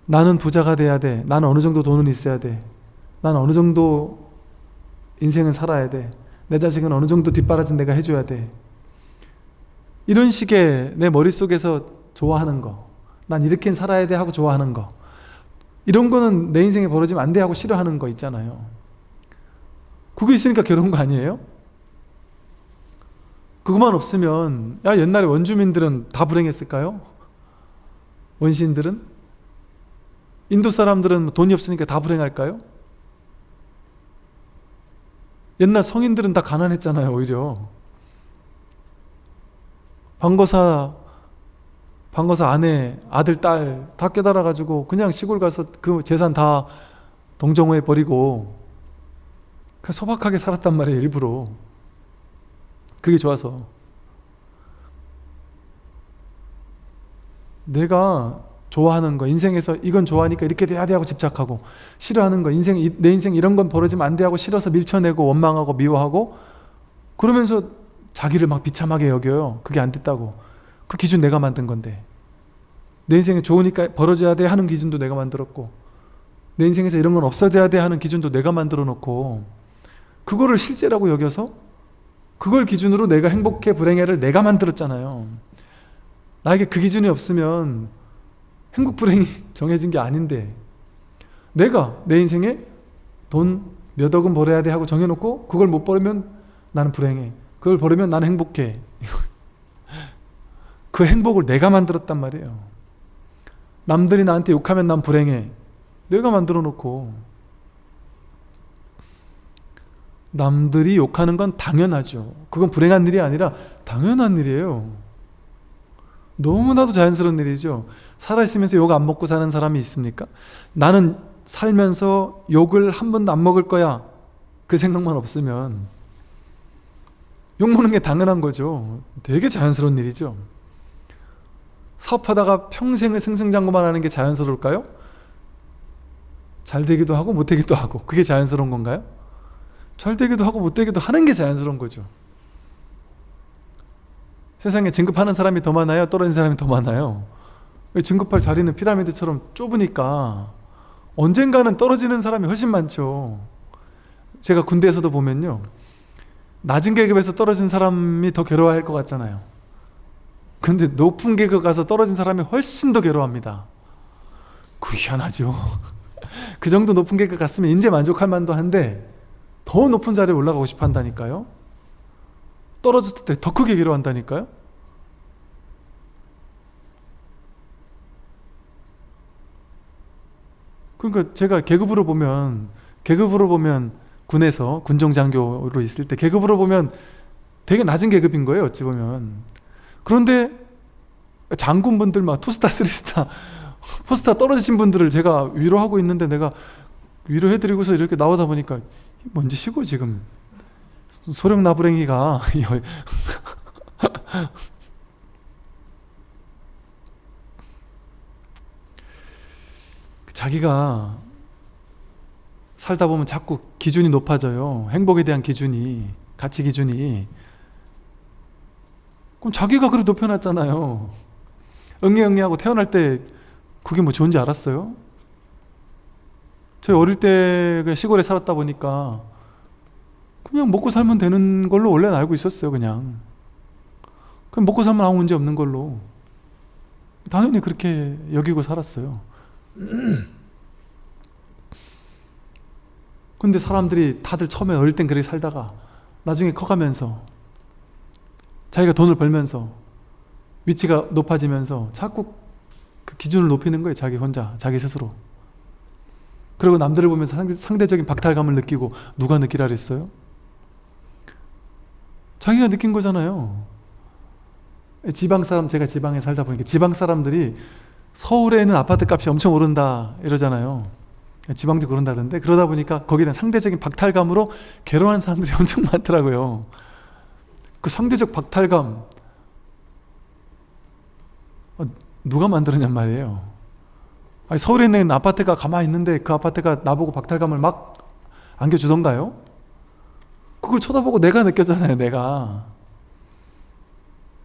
나는 부자가 돼야 돼. 나는 어느 정도 돈은 있어야 돼. 난 어느 정도 인생은 살아야 돼. 내 자식은 어느 정도 뒷바라지 내가 해줘야 돼. 이런 식의 내 머릿속에서 좋아하는 거, 난 이렇게 살아야 돼 하고 좋아하는 거, 이런 거는 내 인생에 벌어지면 안 돼 하고 싫어하는 거 있잖아요. 그게 있으니까 괴로운 거 아니에요? 그것만 없으면, 야, 옛날에 원주민들은 다 불행했을까요? 원시인들은? 인도 사람들은 돈이 없으니까 다 불행할까요? 옛날 성인들은 다 가난했잖아요, 오히려. 방거사 아내, 아들, 딸 다 깨달아가지고 그냥 시골 가서 그 재산 다 동정호에 버리고 그냥 소박하게 살았단 말이에요, 일부러. 그게 좋아서. 내가 좋아하는 거, 인생에서 이건 좋아하니까 이렇게 돼야 돼 하고 집착하고, 싫어하는 거, 내 인생 이런 건 벌어지면 안 돼 하고 싫어서 밀쳐내고 원망하고 미워하고, 그러면서 자기를 막 비참하게 여겨요. 그게 안 됐다고. 그 기준 내가 만든 건데, 내 인생에 좋으니까 벌어져야 돼 하는 기준도 내가 만들었고, 내 인생에서 이런 건 없어져야 돼 하는 기준도 내가 만들어 놓고, 그거를 실제라고 여겨서 그걸 기준으로 내가 행복해 불행해를 내가 만들었잖아요. 나에게 그 기준이 없으면 행복 불행이 정해진 게 아닌데, 내가 내 인생에 돈 몇 억은 벌어야 돼 하고 정해놓고 그걸 못 벌으면 나는 불행해, 그걸 벌으면 나는 행복해. 그 행복을 내가 만들었단 말이에요. 남들이 나한테 욕하면 난 불행해, 내가 만들어 놓고. 남들이 욕하는 건 당연하죠. 그건 불행한 일이 아니라 당연한 일이에요. 너무나도 자연스러운 일이죠. 살아있으면서 욕 안 먹고 사는 사람이 있습니까? 나는 살면서 욕을 한 번도 안 먹을 거야, 그 생각만 없으면 욕 먹는 게 당연한 거죠. 되게 자연스러운 일이죠. 사업하다가 평생을 승승장구만 하는 게 자연스러울까요? 잘 되기도 하고 못 되기도 하고, 그게 자연스러운 건가요? 잘 되기도 하고 못 되기도 하는 게 자연스러운 거죠. 세상에 진급하는 사람이 더 많아요, 떨어진 사람이 더 많아요? 왜? 진급할 자리는 피라미드처럼 좁으니까 언젠가는 떨어지는 사람이 훨씬 많죠. 제가 군대에서도 보면요, 낮은 계급에서 떨어진 사람이 더 괴로워할 것 같잖아요. 근데 높은 계급 가서 떨어진 사람이 훨씬 더 괴로워합니다. 그 희한하죠. 그 정도 높은 계급 갔으면 이제 만족할 만도 한데 더 높은 자리에 올라가고 싶어 한다니까요. 떨어졌을 때 더 크게 괴로워한다니까요. 그러니까 제가 계급으로 보면 군에서 군종장교로 있을 때 계급으로 보면 되게 낮은 계급인 거예요, 어찌 보면. 그런데 장군분들 막 투스타, 쓰리스타, 포스타 떨어지신 분들을 제가 위로하고 있는데, 내가 위로해드리고서 이렇게 나오다 보니까 뭔 짓이고 지금 소령 나부랭이가 자기가 살다 보면 자꾸 기준이 높아져요. 행복에 대한 기준이, 가치 기준이. 그럼 자기가 그래 높여놨잖아요. 응애응애하고 태어날 때 그게 뭐 좋은지 알았어요? 저희 어릴 때 시골에 살았다 보니까 그냥 먹고 살면 되는 걸로 원래는 알고 있었어요. 그냥 먹고 살면 아무 문제 없는 걸로 당연히 그렇게 여기고 살았어요. 근데 사람들이 다들 처음에 어릴 땐 그렇게 살다가 나중에 커가면서 자기가 돈을 벌면서 위치가 높아지면서 자꾸 그 기준을 높이는 거예요. 자기 혼자, 자기 스스로. 그리고 남들을 보면서 상대적인 박탈감을 느끼고. 누가 느끼라 그랬어요? 자기가 느낀 거잖아요. 지방 사람, 제가 지방에 살다 보니까 지방 사람들이 서울에는 아파트 값이 엄청 오른다 이러잖아요. 지방도 그런다던데. 그러다 보니까 거기에 대한 상대적인 박탈감으로 괴로워하는 사람들이 엄청 많더라고요. 그 상대적 박탈감 누가 만들었냔 말이에요. 아니, 서울에 있는 아파트가 가만히 있는데 그 아파트가 나보고 박탈감을 막 안겨주던가요? 그걸 쳐다보고 내가 느꼈잖아요. 내가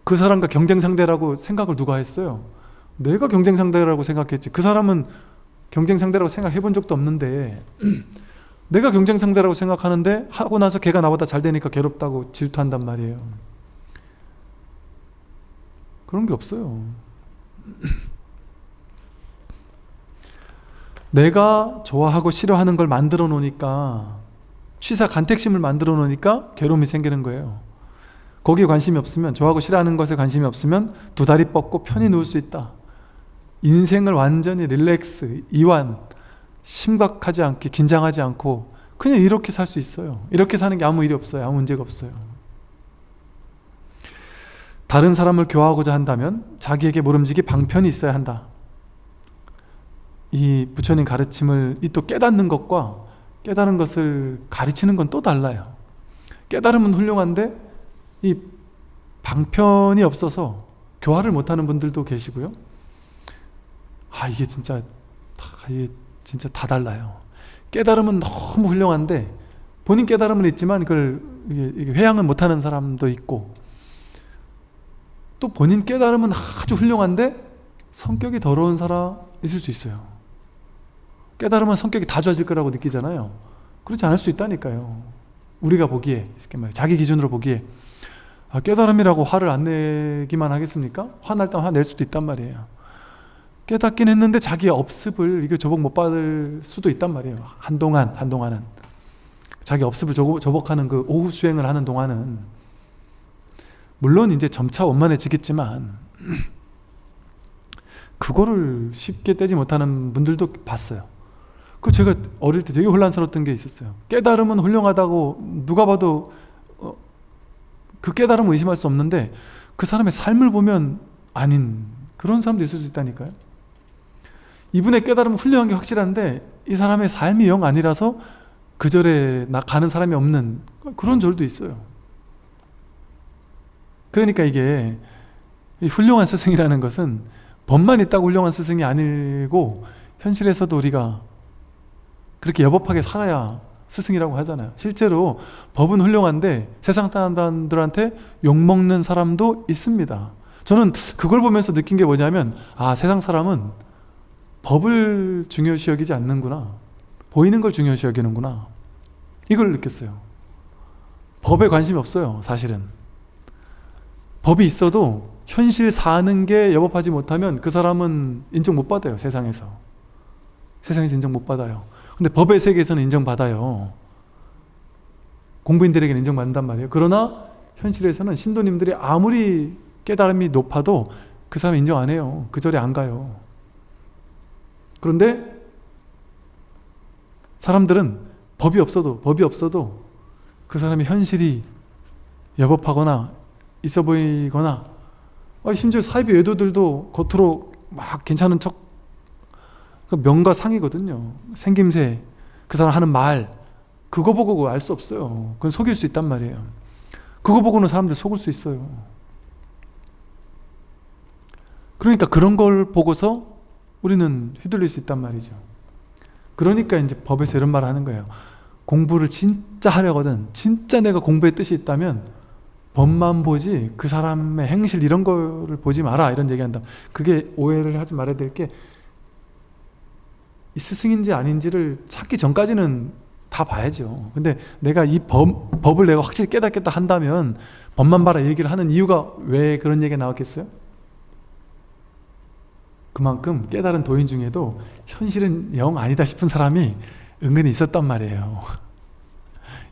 그 사람과 경쟁 상대라고 생각을 누가 했어요? 내가 경쟁 상대라고 생각했지. 그 사람은 경쟁 상대라고 생각해 본 적도 없는데 내가 경쟁 상대라고 생각하는데 하고 나서 걔가 나보다 잘 되니까 괴롭다고 질투한단 말이에요. 그런 게 없어요. 내가 좋아하고 싫어하는 걸 만들어 놓으니까, 취사 간택심을 만들어 놓으니까 괴로움이 생기는 거예요. 거기에 관심이 없으면, 좋아하고 싫어하는 것에 관심이 없으면 두 다리 뻗고 편히 누울 수 있다. 인생을 완전히 릴렉스, 이완, 심각하지 않게, 긴장하지 않고 그냥 이렇게 살 수 있어요. 이렇게 사는 게 아무 일이 없어요. 아무 문제가 없어요. 다른 사람을 교화하고자 한다면 자기에게 모름지기 방편이 있어야 한다. 이 부처님 가르침을 이 또 깨닫는 것과 깨달은 것을 가르치는 건 또 달라요. 깨달으면 훌륭한데 이 방편이 없어서 교화를 못하는 분들도 계시고요. 이게 진짜 다 달라요. 깨달으면 너무 훌륭한데 본인 깨달음은 있지만 그걸 회양은 못하는 사람도 있고, 또 본인 깨달음은 아주 훌륭한데 성격이 더러운 사람 있을 수 있어요. 깨달으면 성격이 다 좋아질 거라고 느끼잖아요. 그렇지 않을 수 있다니까요. 우리가 보기에, 자기 기준으로 보기에 깨달음이라고 화를 안 내기만 하겠습니까? 화날 때 화낼 수도 있단 말이에요. 깨닫긴 했는데 자기의 업습을 이게 조복 못 받을 수도 있단 말이에요. 한동안은 자기 업습을 조복하는 그 오후 수행을 하는 동안은 물론 이제 점차 원만해지겠지만 그거를 쉽게 떼지 못하는 분들도 봤어요. 그 제가 어릴 때 되게 혼란스러웠던 게 있었어요. 깨달음은 훌륭하다고 누가 봐도 그 깨달음을 의심할 수 없는데 그 사람의 삶을 보면 아닌 그런 사람도 있을 수 있다니까요. 이분의 깨달음은 훌륭한 게 확실한데 이 사람의 삶이 영 아니라서 그 절에 가는 사람이 없는 그런 절도 있어요. 그러니까 이게 훌륭한 스승이라는 것은 법만 있다고 훌륭한 스승이 아니고 현실에서도 우리가 그렇게 여법하게 살아야 스승이라고 하잖아요. 실제로 법은 훌륭한데 세상 사람들한테 욕먹는 사람도 있습니다. 저는 그걸 보면서 느낀 게 뭐냐면 세상 사람은 법을 중요시 여기지 않는구나. 보이는 걸 중요시 여기는구나. 이걸 느꼈어요. 법에 관심이 없어요. 사실은. 법이 있어도 현실 사는 게 여법하지 못하면 그 사람은 인정 못 받아요. 세상에서 인정 못 받아요. 근데 법의 세계에서는 인정받아요. 공부인들에게는 인정받는단 말이에요. 그러나 현실에서는 신도님들이 아무리 깨달음이 높아도 그 사람 인정 안 해요. 그 절에 안 가요. 그런데 사람들은 법이 없어도 그 사람의 현실이 여법하거나 있어 보이거나 심지어 사이비 외도들도 겉으로 막 괜찮은 척, 명과 상이거든요. 생김새, 그 사람 하는 말, 그거 보고 알 수 없어요. 그건 속일 수 있단 말이에요. 그거 보고는 사람들 속을 수 있어요. 그러니까 그런 걸 보고서 우리는 휘둘릴 수 있단 말이죠. 그러니까 이제 법에서 이런 말을 하는 거예요. 공부를 진짜 하려거든, 진짜 내가 공부의 뜻이 있다면 법만 보지 그 사람의 행실 이런 거를 보지 마라, 이런 얘기한다. 그게 오해를 하지 말아야 될 게, 이 스승인지 아닌지를 찾기 전까지는 다 봐야죠. 근데 내가 이 법을 내가 확실히 깨닫겠다 한다면 법만 봐라 얘기를 하는 이유가 왜 그런 얘기가 나왔겠어요? 그만큼 깨달은 도인 중에도 현실은 영 아니다 싶은 사람이 은근히 있었단 말이에요.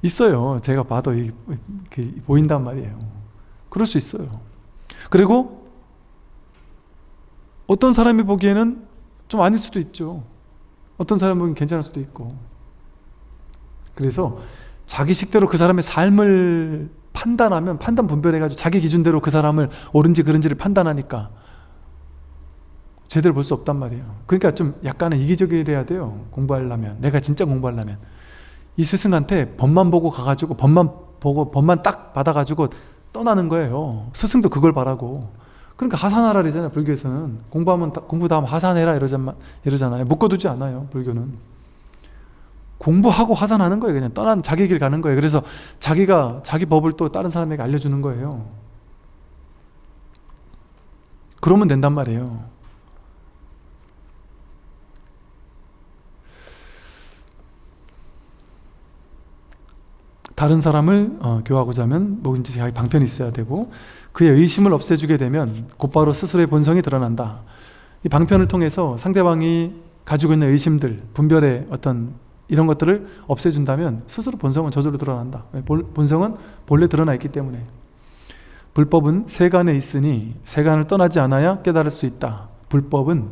있어요. 제가 봐도 보인단 말이에요. 그럴 수 있어요. 그리고 어떤 사람이 보기에는 좀 아닐 수도 있죠. 어떤 사람이 보기엔 괜찮을 수도 있고. 그래서 자기 식대로 그 사람의 삶을 판단하면, 판단 분별해가지고 자기 기준대로 그 사람을 옳은지 그른지를 판단하니까 제대로 볼 수 없단 말이에요. 그러니까 좀 약간은 이기적이래야 돼요. 공부하려면, 내가 진짜 공부하려면. 이 스승한테 법만 보고 가가지고 법만 딱 받아가지고 떠나는 거예요. 스승도 그걸 바라고. 그러니까 하산하라 그러잖아요. 불교에서는 공부 다 하면 하산해라 이러잖아요. 묶어두지 않아요. 불교는 공부하고 하산하는 거예요. 그냥 떠난 자기 길 가는 거예요. 그래서 자기가 자기 법을 또 다른 사람에게 알려주는 거예요. 그러면 된단 말이에요. 다른 사람을 교화하고자 하면 뭐든지 자기 방편이 있어야 되고, 그의 의심을 없애주게 되면 곧바로 스스로의 본성이 드러난다. 이 방편을 통해서 상대방이 가지고 있는 의심들, 분별의 어떤 이런 것들을 없애준다면 스스로 본성은 저절로 드러난다. 본성은 본래 드러나 있기 때문에. 불법은 세간에 있으니 세간을 떠나지 않아야 깨달을 수 있다. 불법은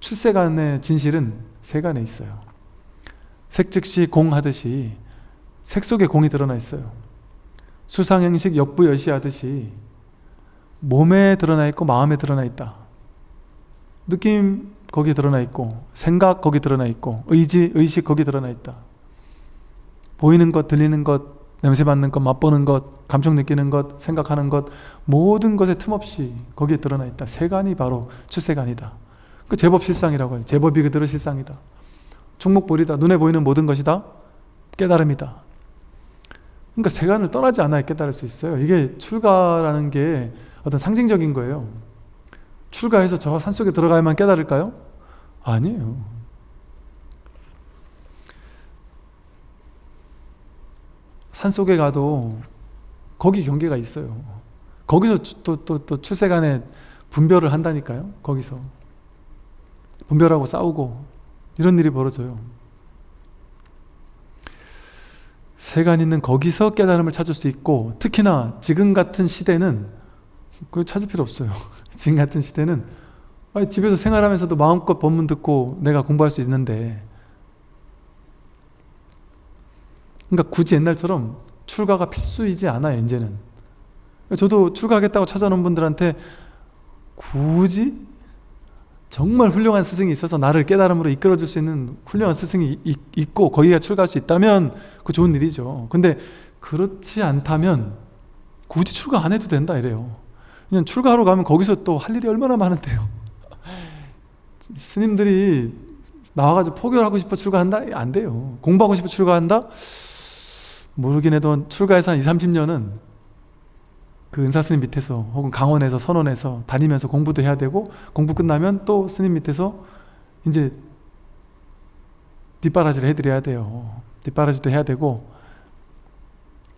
출세간의 진실은 세간에 있어요. 색 즉시 공 하듯이 색 속에 공이 드러나 있어요. 수상행식 역부여시 하듯이 몸에 드러나 있고 마음에 드러나 있다. 느낌 거기에 드러나 있고, 생각 거기 드러나 있고, 의식 거기 드러나 있다. 보이는 것, 들리는 것, 냄새 맡는 것, 맛보는 것, 감정 느끼는 것, 생각하는 것, 모든 것에 틈없이 거기에 드러나 있다. 세간이 바로 출세간이다. 그 제법 실상이라고 하죠. 제법이 그대로 실상이다. 충목불이다. 눈에 보이는 모든 것이 다 깨달음이다. 그러니까 세간을 떠나지 않아야 깨달을 수 있어요. 이게 출가라는 게 어떤 상징적인 거예요. 출가해서 저 산속에 들어가야만 깨달을까요? 아니에요. 산속에 가도 거기 경계가 있어요. 거기서 또 출세간에 분별을 한다니까요. 거기서 분별하고 싸우고 이런 일이 벌어져요. 세간 있는 거기서 깨달음을 찾을 수 있고, 특히나 지금 같은 시대는 그걸 찾을 필요 없어요. 지금 같은 시대는 집에서 생활하면서도 마음껏 법문 듣고 내가 공부할 수 있는데, 그러니까 굳이 옛날처럼 출가가 필수이지 않아요. 이제는. 저도 출가하겠다고 찾아놓은 분들한테 굳이 정말 훌륭한 스승이 있어서 나를 깨달음으로 이끌어줄 수 있는 훌륭한 스승이 있고 거기가 출가할 수 있다면 그 좋은 일이죠. 근데 그렇지 않다면 굳이 출가 안 해도 된다 이래요. 그냥 출가하러 가면 거기서 또 할 일이 얼마나 많은데요. 스님들이 나와가지고 포교를 하고 싶어 출가한다? 안 돼요. 공부하고 싶어 출가한다? 모르긴 해도 출가해서 한 20-30년은 그 은사스님 밑에서 혹은 강원에서 선원에서 다니면서 공부도 해야 되고, 공부 끝나면 또 스님 밑에서 이제 뒷바라지를 해드려야 돼요. 뒷바라지도 해야 되고.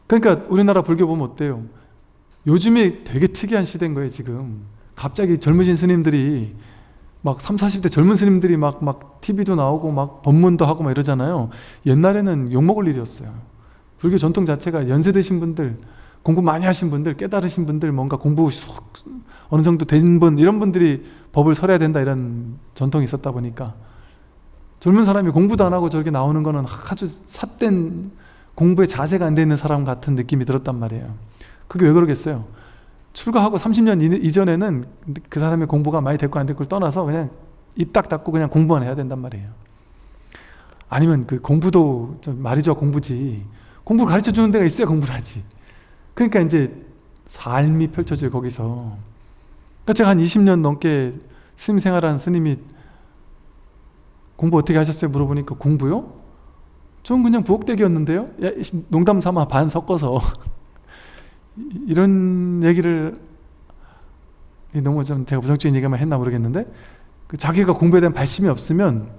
그러니까 우리나라 불교 보면 어때요? 요즘에 되게 특이한 시대인 거예요. 지금 갑자기 젊으신 스님들이 막 30, 40대 젊은 스님들이 막 TV도 나오고 막 법문도 하고 막 이러잖아요. 옛날에는 욕먹을 일이었어요. 불교 전통 자체가 연세 드신 분들, 공부 많이 하신 분들, 깨달으신 분들, 뭔가 공부 어느 정도 된 분, 이런 분들이 법을 설해야 된다 이런 전통이 있었다 보니까 젊은 사람이 공부도 안 하고 저렇게 나오는 거는 아주 삿된 공부에 자세가 안 돼 있는 사람 같은 느낌이 들었단 말이에요. 그게 왜 그러겠어요? 출가하고 30년 이전에는 그 사람의 공부가 많이 됐고 안 됐고를 떠나서 그냥 입 딱 닫고 그냥 공부만 해야 된단 말이에요. 아니면 그 공부도 좀 말이죠, 공부지. 공부를 가르쳐 주는 데가 있어야 공부를 하지. 그러니까 이제 삶이 펼쳐져요, 거기서. 그러니까 제가 한 20년 넘게 스님 생활한 스님이 공부 어떻게 하셨어요? 물어보니까 공부요? 전 그냥 부엌대기였는데요? 야, 농담 삼아 반 섞어서 이런 얘기를, 너무 좀 제가 부정적인 얘기만 했나 모르겠는데, 자기가 공부에 대한 발심이 없으면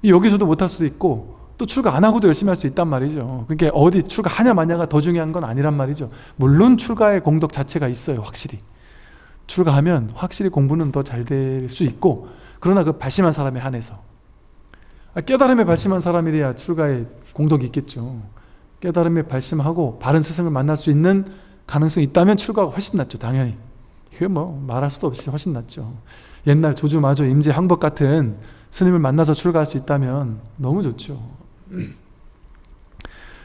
여기서도 못할 수도 있고 또 출가 안 하고도 열심히 할 수 있단 말이죠. 그러니까 어디 출가하냐 마냐가 더 중요한 건 아니란 말이죠. 물론 출가의 공덕 자체가 있어요. 확실히 출가하면 확실히 공부는 더 잘 될 수 있고, 그러나 그 발심한 사람에 한해서, 깨달음에 발심한 사람이래야 출가에 공덕이 있겠죠. 깨달음에 발심하고 바른 스승을 만날 수 있는 가능성이 있다면 출가가 훨씬 낫죠. 당연히. 이게 뭐 말할 수도 없이 훨씬 낫죠. 옛날 조주마조 임재 항법 같은 스님을 만나서 출가할 수 있다면 너무 좋죠.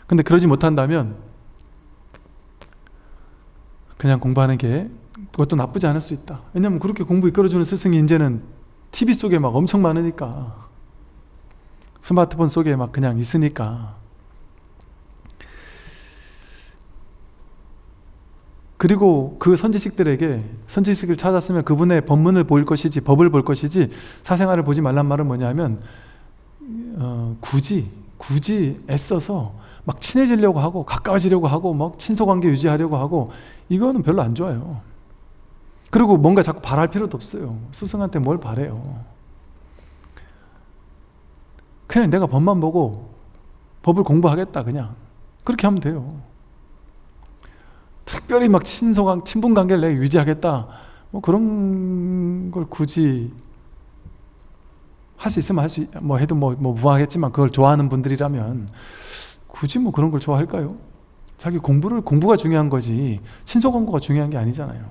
근데 그러지 못한다면 그냥 공부하는 게 그것도 나쁘지 않을 수 있다. 왜냐하면 그렇게 공부 이끌어주는 스승이 이제는 TV 속에 막 엄청 많으니까, 스마트폰 속에 막 그냥 있으니까. 그리고 그 선지식들에게, 선지식을 찾았으면 그분의 법문을 볼 것이지 법을 볼 것이지 사생활을 보지 말란 말은 뭐냐면, 굳이 애써서 막 친해지려고 하고 가까워지려고 하고 막 친소관계 유지하려고 하고, 이거는 별로 안 좋아요. 그리고 뭔가 자꾸 바랄 필요도 없어요. 스승한테 뭘 바래요. 그냥 내가 법만 보고 법을 공부하겠다, 그냥 그렇게 하면 돼요. 특별히 막 친분관계를 내가 유지하겠다, 뭐 그런 걸 굳이 할 수 있으면 해도 무방하겠지만, 그걸 좋아하는 분들이라면 굳이 뭐 그런 걸 좋아할까요? 자기 공부가 중요한 거지 친소관계가 중요한 게 아니잖아요.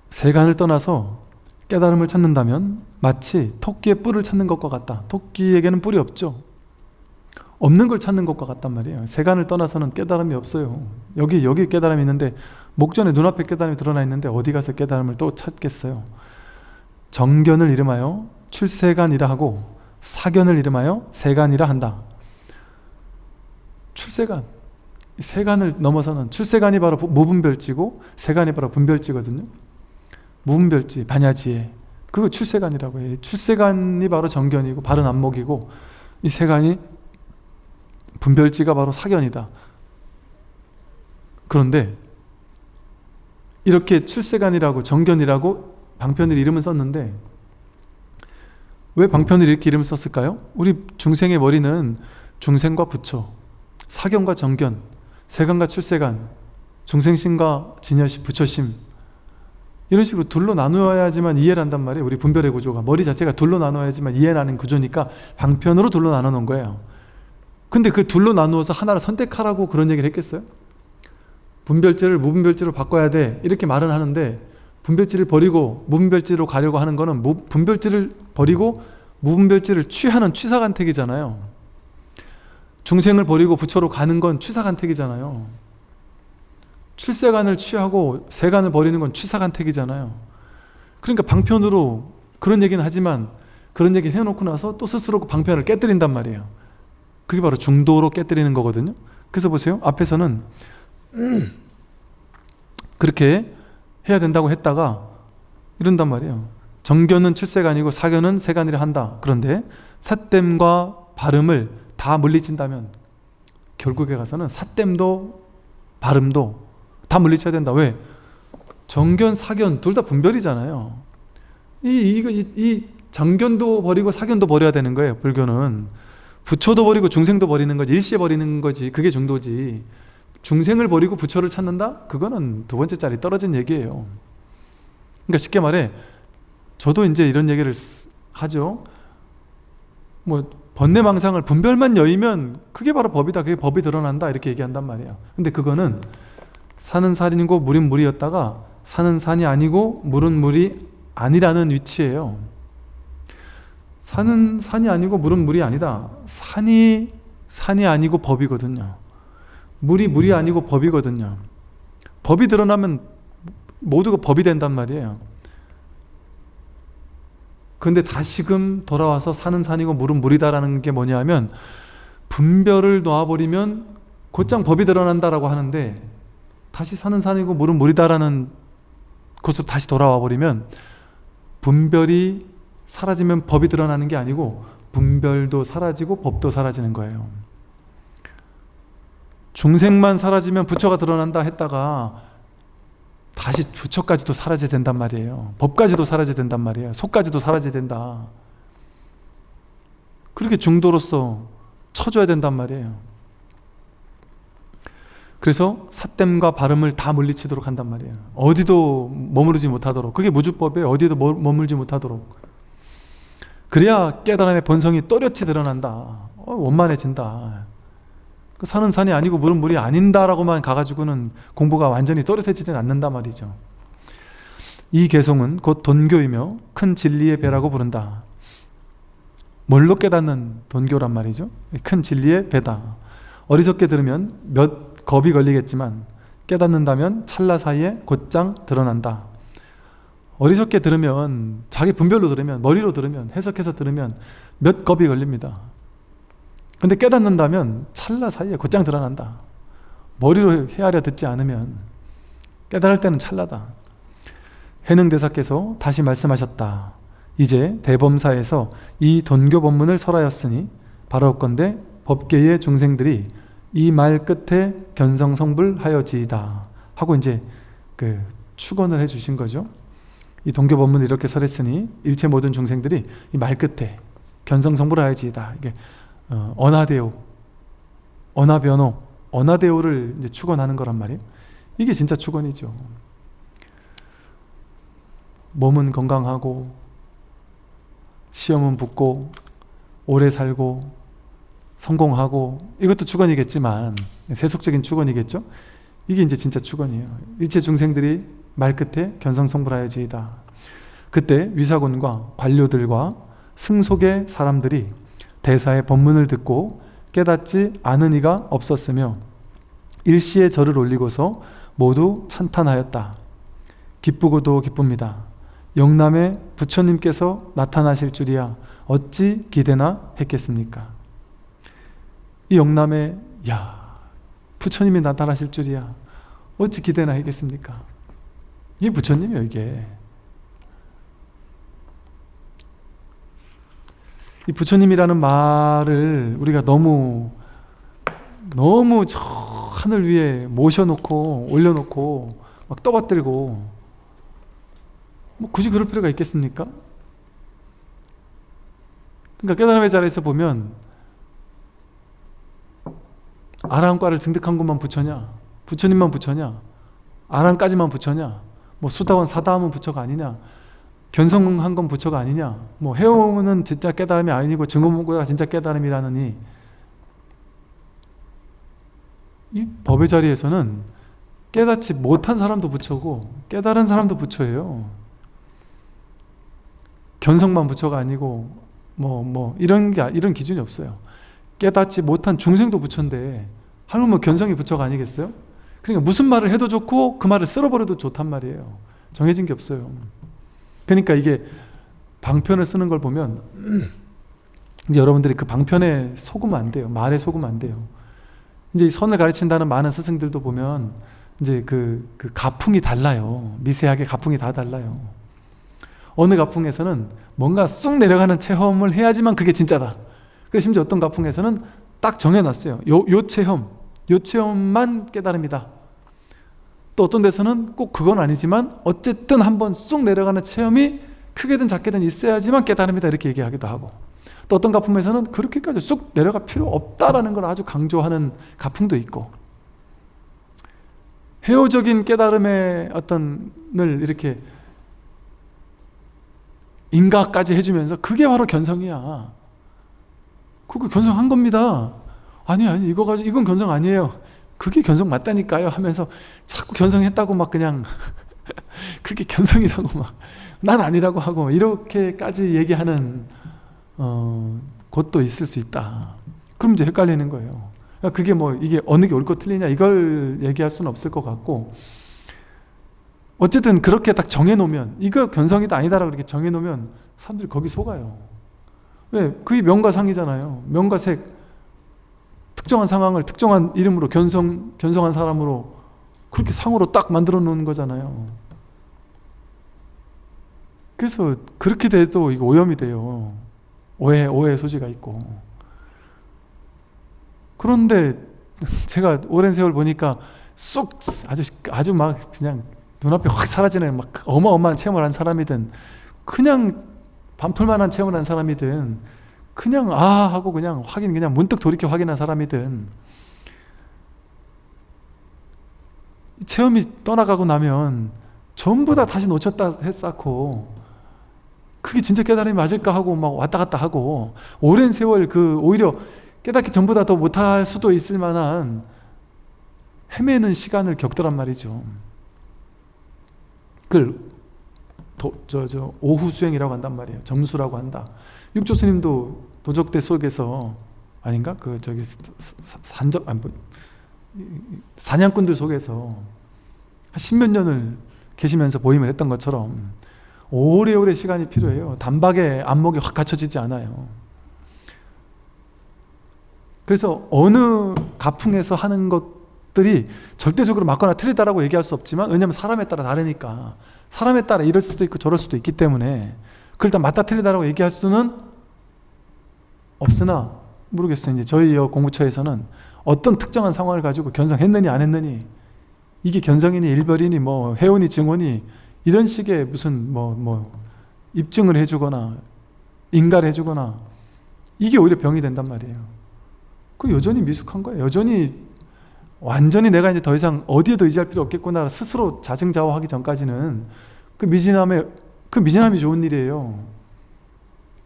세간을 떠나서 깨달음을 찾는다면 마치 토끼의 뿔을 찾는 것과 같다. 토끼에게는 뿔이 없죠. 없는 걸 찾는 것과 같단 말이에요. 세간을 떠나서는 깨달음이 없어요. 여기 깨달음이 있는데, 목전에 눈앞에 깨달음이 드러나 있는데 어디 가서 깨달음을 또 찾겠어요. 정견을 이름하여 출세간이라 하고 사견을 이름하여 세간이라 한다. 출세간, 세간을 넘어서는, 출세간이 바로 무분별지고 세간이 바로 분별지거든요. 무분별지, 반야지혜, 그거 출세간이라고 해요. 출세간이 바로 정견이고 바른 안목이고, 이 세간이 분별지가 바로 사견이다. 그런데 이렇게 출세간이라고 정견이라고 방편을 이름을 썼는데, 왜 방편을 이렇게 이름을 썼을까요? 우리 중생의 머리는 중생과 부처, 사견과 정견, 세간과 출세간, 중생심과 진여심, 부처심, 이런 식으로 둘로 나누어야지만 이해를 한단 말이에요. 우리 분별의 구조가, 머리 자체가 둘로 나누어야지만 이해하는 구조니까 방편으로 둘로 나눠 놓은 거예요. 근데 그 둘로 나누어서 하나를 선택하라고 그런 얘기를 했겠어요? 분별지를 무분별지로 바꿔야 돼, 이렇게 말은 하는데, 분별지를 버리고 무분별지로 가려고 하는 거는 분별지를 버리고 무분별지를 취하는 취사간택이잖아요. 중생을 버리고 부처로 가는 건 취사간택이잖아요. 출세간을 취하고 세간을 버리는 건 취사간택이잖아요. 그러니까 방편으로 그런 얘기는 하지만, 그런 얘기 해놓고 나서 또 스스로 그 방편을 깨뜨린단 말이에요. 그게 바로 중도로 깨뜨리는 거거든요. 그래서 보세요. 앞에서는 그렇게 해야 된다고 했다가 이런단 말이에요. 정견은 출세간이고 사견은 세간이라 한다. 그런데 삿됨과 발음을 다 물리친다면 결국에 가서는 삿됨도 발음도 다 물리쳐야 된다. 왜? 정견, 사견 둘 다 분별이잖아요. 이 정견도 버리고 사견도 버려야 되는 거예요. 불교는 부처도 버리고 중생도 버리는 거지, 일시에 버리는 거지. 그게 중도지. 중생을 버리고 부처를 찾는다? 그거는 두 번째 자리 떨어진 얘기예요. 그러니까 쉽게 말해, 저도 이제 이런 얘기를 하죠. 뭐 번뇌망상을 분별만 여의면 그게 바로 법이다, 그게 법이 드러난다, 이렇게 얘기한단 말이에요. 근데 그거는 산은 산이고 물은 물이었다가 산은 산이 아니고 물은 물이 아니라는 위치예요. 산은 산이 아니고 물은 물이 아니다. 산이 아니고 법이거든요. 물이 물이 아니고 법이거든요. 법이 드러나면 모두가 법이 된단 말이에요. 그런데 다시금 돌아와서 산은 산이고 물은 물이다라는 게 뭐냐면, 분별을 놔버리면 곧장 법이 드러난다라고 하는데, 다시 산은 산이고 물은 물이다라는 곳으로 다시 돌아와 버리면 분별이 사라지면 법이 드러나는 게 아니고 분별도 사라지고 법도 사라지는 거예요. 중생만 사라지면 부처가 드러난다 했다가 다시 부처까지도 사라져야 된단 말이에요. 법까지도 사라져야 된단 말이에요. 속까지도 사라져야 된다. 그렇게 중도로서 쳐줘야 된단 말이에요. 그래서 삿됨과 발음을 다 물리치도록 한단 말이에요. 어디도 머무르지 못하도록. 그게 무주법이에요. 어디도 머물지 못하도록. 그래야 깨달음의 본성이 또렷이 드러난다. 원만해진다. 산은 산이 아니고 물은 물이 아닌다라고만 가가지고는 공부가 완전히 또렷해지진 않는다 말이죠. 이 개송은 곧 돈교이며 큰 진리의 배라고 부른다. 뭘로 깨닫는 돈교란 말이죠? 큰 진리의 배다. 어리석게 들으면 몇 겁이 걸리겠지만 깨닫는다면 찰나 사이에 곧장 드러난다. 어리석게 들으면, 자기 분별로 들으면, 머리로 들으면, 해석해서 들으면 몇 겁이 걸립니다. 근데 깨닫는다면 찰나 사이에 곧장 드러난다. 머리로 헤아려 듣지 않으면, 깨달을 때는 찰나다. 해능대사께서 다시 말씀하셨다. 이제 대범사에서 이 돈교 법문을 설하였으니 바라옵건대 법계의 중생들이 이 말 끝에 견성성불하여지이다 하고 이제 그 축언을 해주신 거죠. 이 동교 법문을 이렇게 설했으니 일체 모든 중생들이 이 말 끝에 견성성불하여지이다. 이게 언하대오, 언하변호, 언하대오를 이제 축원하는 거란 말이에요. 이게 진짜 축원이죠. 몸은 건강하고 시험은 붙고 오래 살고 성공하고, 이것도 축원이겠지만 세속적인 축원이겠죠. 이게 이제 진짜 축원이에요. 일체 중생들이 말끝에 견성성불하여지이다. 그때 위사군과 관료들과 승속의 사람들이 대사의 법문을 듣고 깨닫지 않은 이가 없었으며 일시에 절을 올리고서 모두 찬탄하였다. 기쁘고도 기쁩니다. 영남의 부처님께서 나타나실 줄이야 어찌 기대나 했겠습니까? 이 영남에 부처님이 나타나실 줄이야 어찌 기대나 했겠습니까? 이게 부처님이에요. 이게 이 부처님이라는 말을 우리가 너무 저 하늘 위에 모셔놓고 올려놓고 막 떠받들고 뭐 굳이 그럴 필요가 있겠습니까? 그러니까 깨달음의 자리에서 보면 아라함과를 증득한 것만 부처냐, 부처님만 부처냐, 아라함까지만 부처냐, 뭐 수다원 사다함은 부처가 아니냐, 견성한 건 부처가 아니냐, 뭐 해오는 진짜 깨달음이 아니고 증오문고가 진짜 깨달음이라느니, 이 법의 자리에서는 깨닫지 못한 사람도 부처고 깨달은 사람도 부처예요. 견성만 부처가 아니고 이런 기준이 없어요. 깨닫지 못한 중생도 부처인데 하면 뭐 견성이 부처가 아니겠어요? 그러니까 무슨 말을 해도 좋고 그 말을 쓸어버려도 좋단 말이에요. 정해진 게 없어요. 그러니까 이게 방편을 쓰는 걸 보면 이제 여러분들이 그 방편에 속으면 안 돼요. 말에 속으면 안 돼요. 이제 선을 가르친다는 많은 스승들도 보면 이제 그 가풍이 달라요. 미세하게 가풍이 다 달라요. 어느 가풍에서는 뭔가 쑥 내려가는 체험을 해야지만 그게 진짜다. 그래서 심지어 어떤 가풍에서는 딱 정해놨어요. 요 체험만 깨달음이다. 또 어떤 데서는 꼭 그건 아니지만 어쨌든 한번 쑥 내려가는 체험이 크게든 작게든 있어야지만 깨달음이다 이렇게 얘기하기도 하고, 또 어떤 가풍에서는 그렇게까지 쑥 내려갈 필요 없다라는 걸 아주 강조하는 가풍도 있고, 해오적인 깨달음의 어떤을 이렇게 인가까지 해주면서 그게 바로 견성이야. 그거 견성한 겁니다. 아니 이거 가지고 이건 견성 아니에요. 그게 견성 맞다니까요 하면서 자꾸 견성했다고 막 그냥 그게 견성이라고 막 난 아니라고 하고 이렇게까지 얘기하는 곳도 있을 수 있다. 그럼 이제 헷갈리는 거예요. 그게 뭐 이게 어느 게 옳고 틀리냐 이걸 얘기할 수는 없을 것 같고, 어쨌든 그렇게 딱 정해놓으면 이거 견성이다 아니다라고 이렇게 정해놓으면 사람들이 거기 속아요. 왜? 그게 명과상이잖아요. 명과색, 특정한 상황을 특정한 이름으로 견성한 사람으로 그렇게 상으로 딱 만들어 놓은 거잖아요. 그래서 그렇게 돼도 이거 오염이 돼요. 오해의 소지가 있고. 그런데 제가 오랜 세월 보니까 쏙 아주 막 그냥 눈앞에 확 사라지는 막 어마어마한 체험을 한 사람이든, 그냥 밤톨만한 체험을 한 사람이든, 그냥 하고 그냥 그냥 문득 돌이켜 확인한 사람이든, 체험이 떠나가고 나면 전부 다 다시 놓쳤다 했었고, 그게 진짜 깨달음이 맞을까 하고 막 왔다 갔다 하고, 오랜 세월 오히려 깨닫기 전보다 더 못할 수도 있을 만한 헤매는 시간을 겪더란 말이죠. 그걸 오후 수행이라고 한단 말이에요. 점수라고 한다. 육조 스님도 도적대 속에서 아닌가? 사냥꾼들 속에서 한 10몇 년을 계시면서 보임을 했던 것처럼 오래오래 시간이 필요해요. 단박에 안목이 확 갖춰지지 않아요. 그래서 어느 가풍에서 하는 것들이 절대적으로 맞거나 틀리다라고 얘기할 수 없지만, 왜냐하면 사람에 따라 다르니까, 사람에 따라 이럴 수도 있고 저럴 수도 있기 때문에 그걸 다 맞다 틀리다라고 얘기할 수는 없으나, 모르겠어요. 이제 저희 공부처에서는 어떤 특정한 상황을 가지고 견성했느니 안 했느니, 이게 견성이니 일벌이니 뭐 해오니 증오니 이런 식의 무슨 입증을 해주거나 인가를 해주거나 이게 오히려 병이 된단 말이에요. 그 여전히 미숙한 거예요. 여전히 완전히 내가 이제 더 이상 어디에도 의지할 필요 없겠구나 스스로 자증자화하기 전까지는 그 미진함이 좋은 일이에요.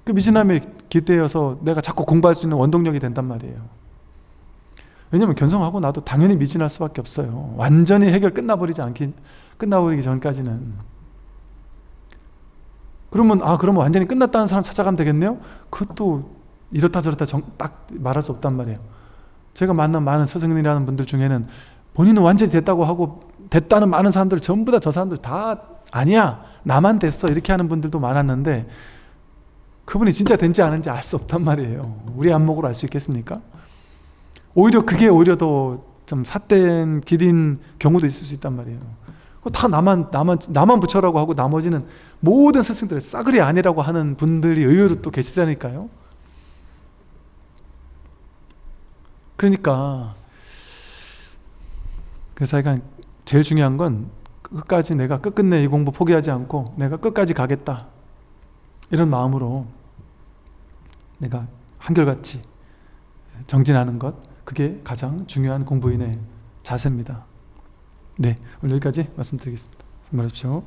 그 미진함에 기대어서 내가 자꾸 공부할 수 있는 원동력이 된단 말이에요. 왜냐면 견성하고 나도 당연히 미진할 수밖에 없어요. 완전히 해결 끝나버리기 전까지는. 그러면 완전히 끝났다는 사람 찾아가면 되겠네요? 그것도 이렇다 저렇다 딱 말할 수 없단 말이에요. 제가 만난 많은 스승이라는 분들 중에는 본인은 완전히 됐다고 하고 됐다는 많은 사람들 전부 다 저 사람들 다 아니야 나만 됐어 이렇게 하는 분들도 많았는데 그분이 진짜 된지 아닌지 알 수 없단 말이에요. 우리 안목으로 알 수 있겠습니까? 오히려 그게 오히려 더 좀 삿된 길인 경우도 있을 수 있단 말이에요. 다 나만 부처라고 하고 나머지는 모든 스승들 싸그리 아니라고 하는 분들이 의외로 또 계시다니까요. 그러니까 그래서 제일 중요한 건 끝까지 내가 끝끝내 이 공부 포기하지 않고 내가 끝까지 가겠다 이런 마음으로 내가 한결같이 정진하는 것, 그게 가장 중요한 공부인의 자세입니다. 네, 오늘 여기까지 말씀드리겠습니다. 정말 하십시오.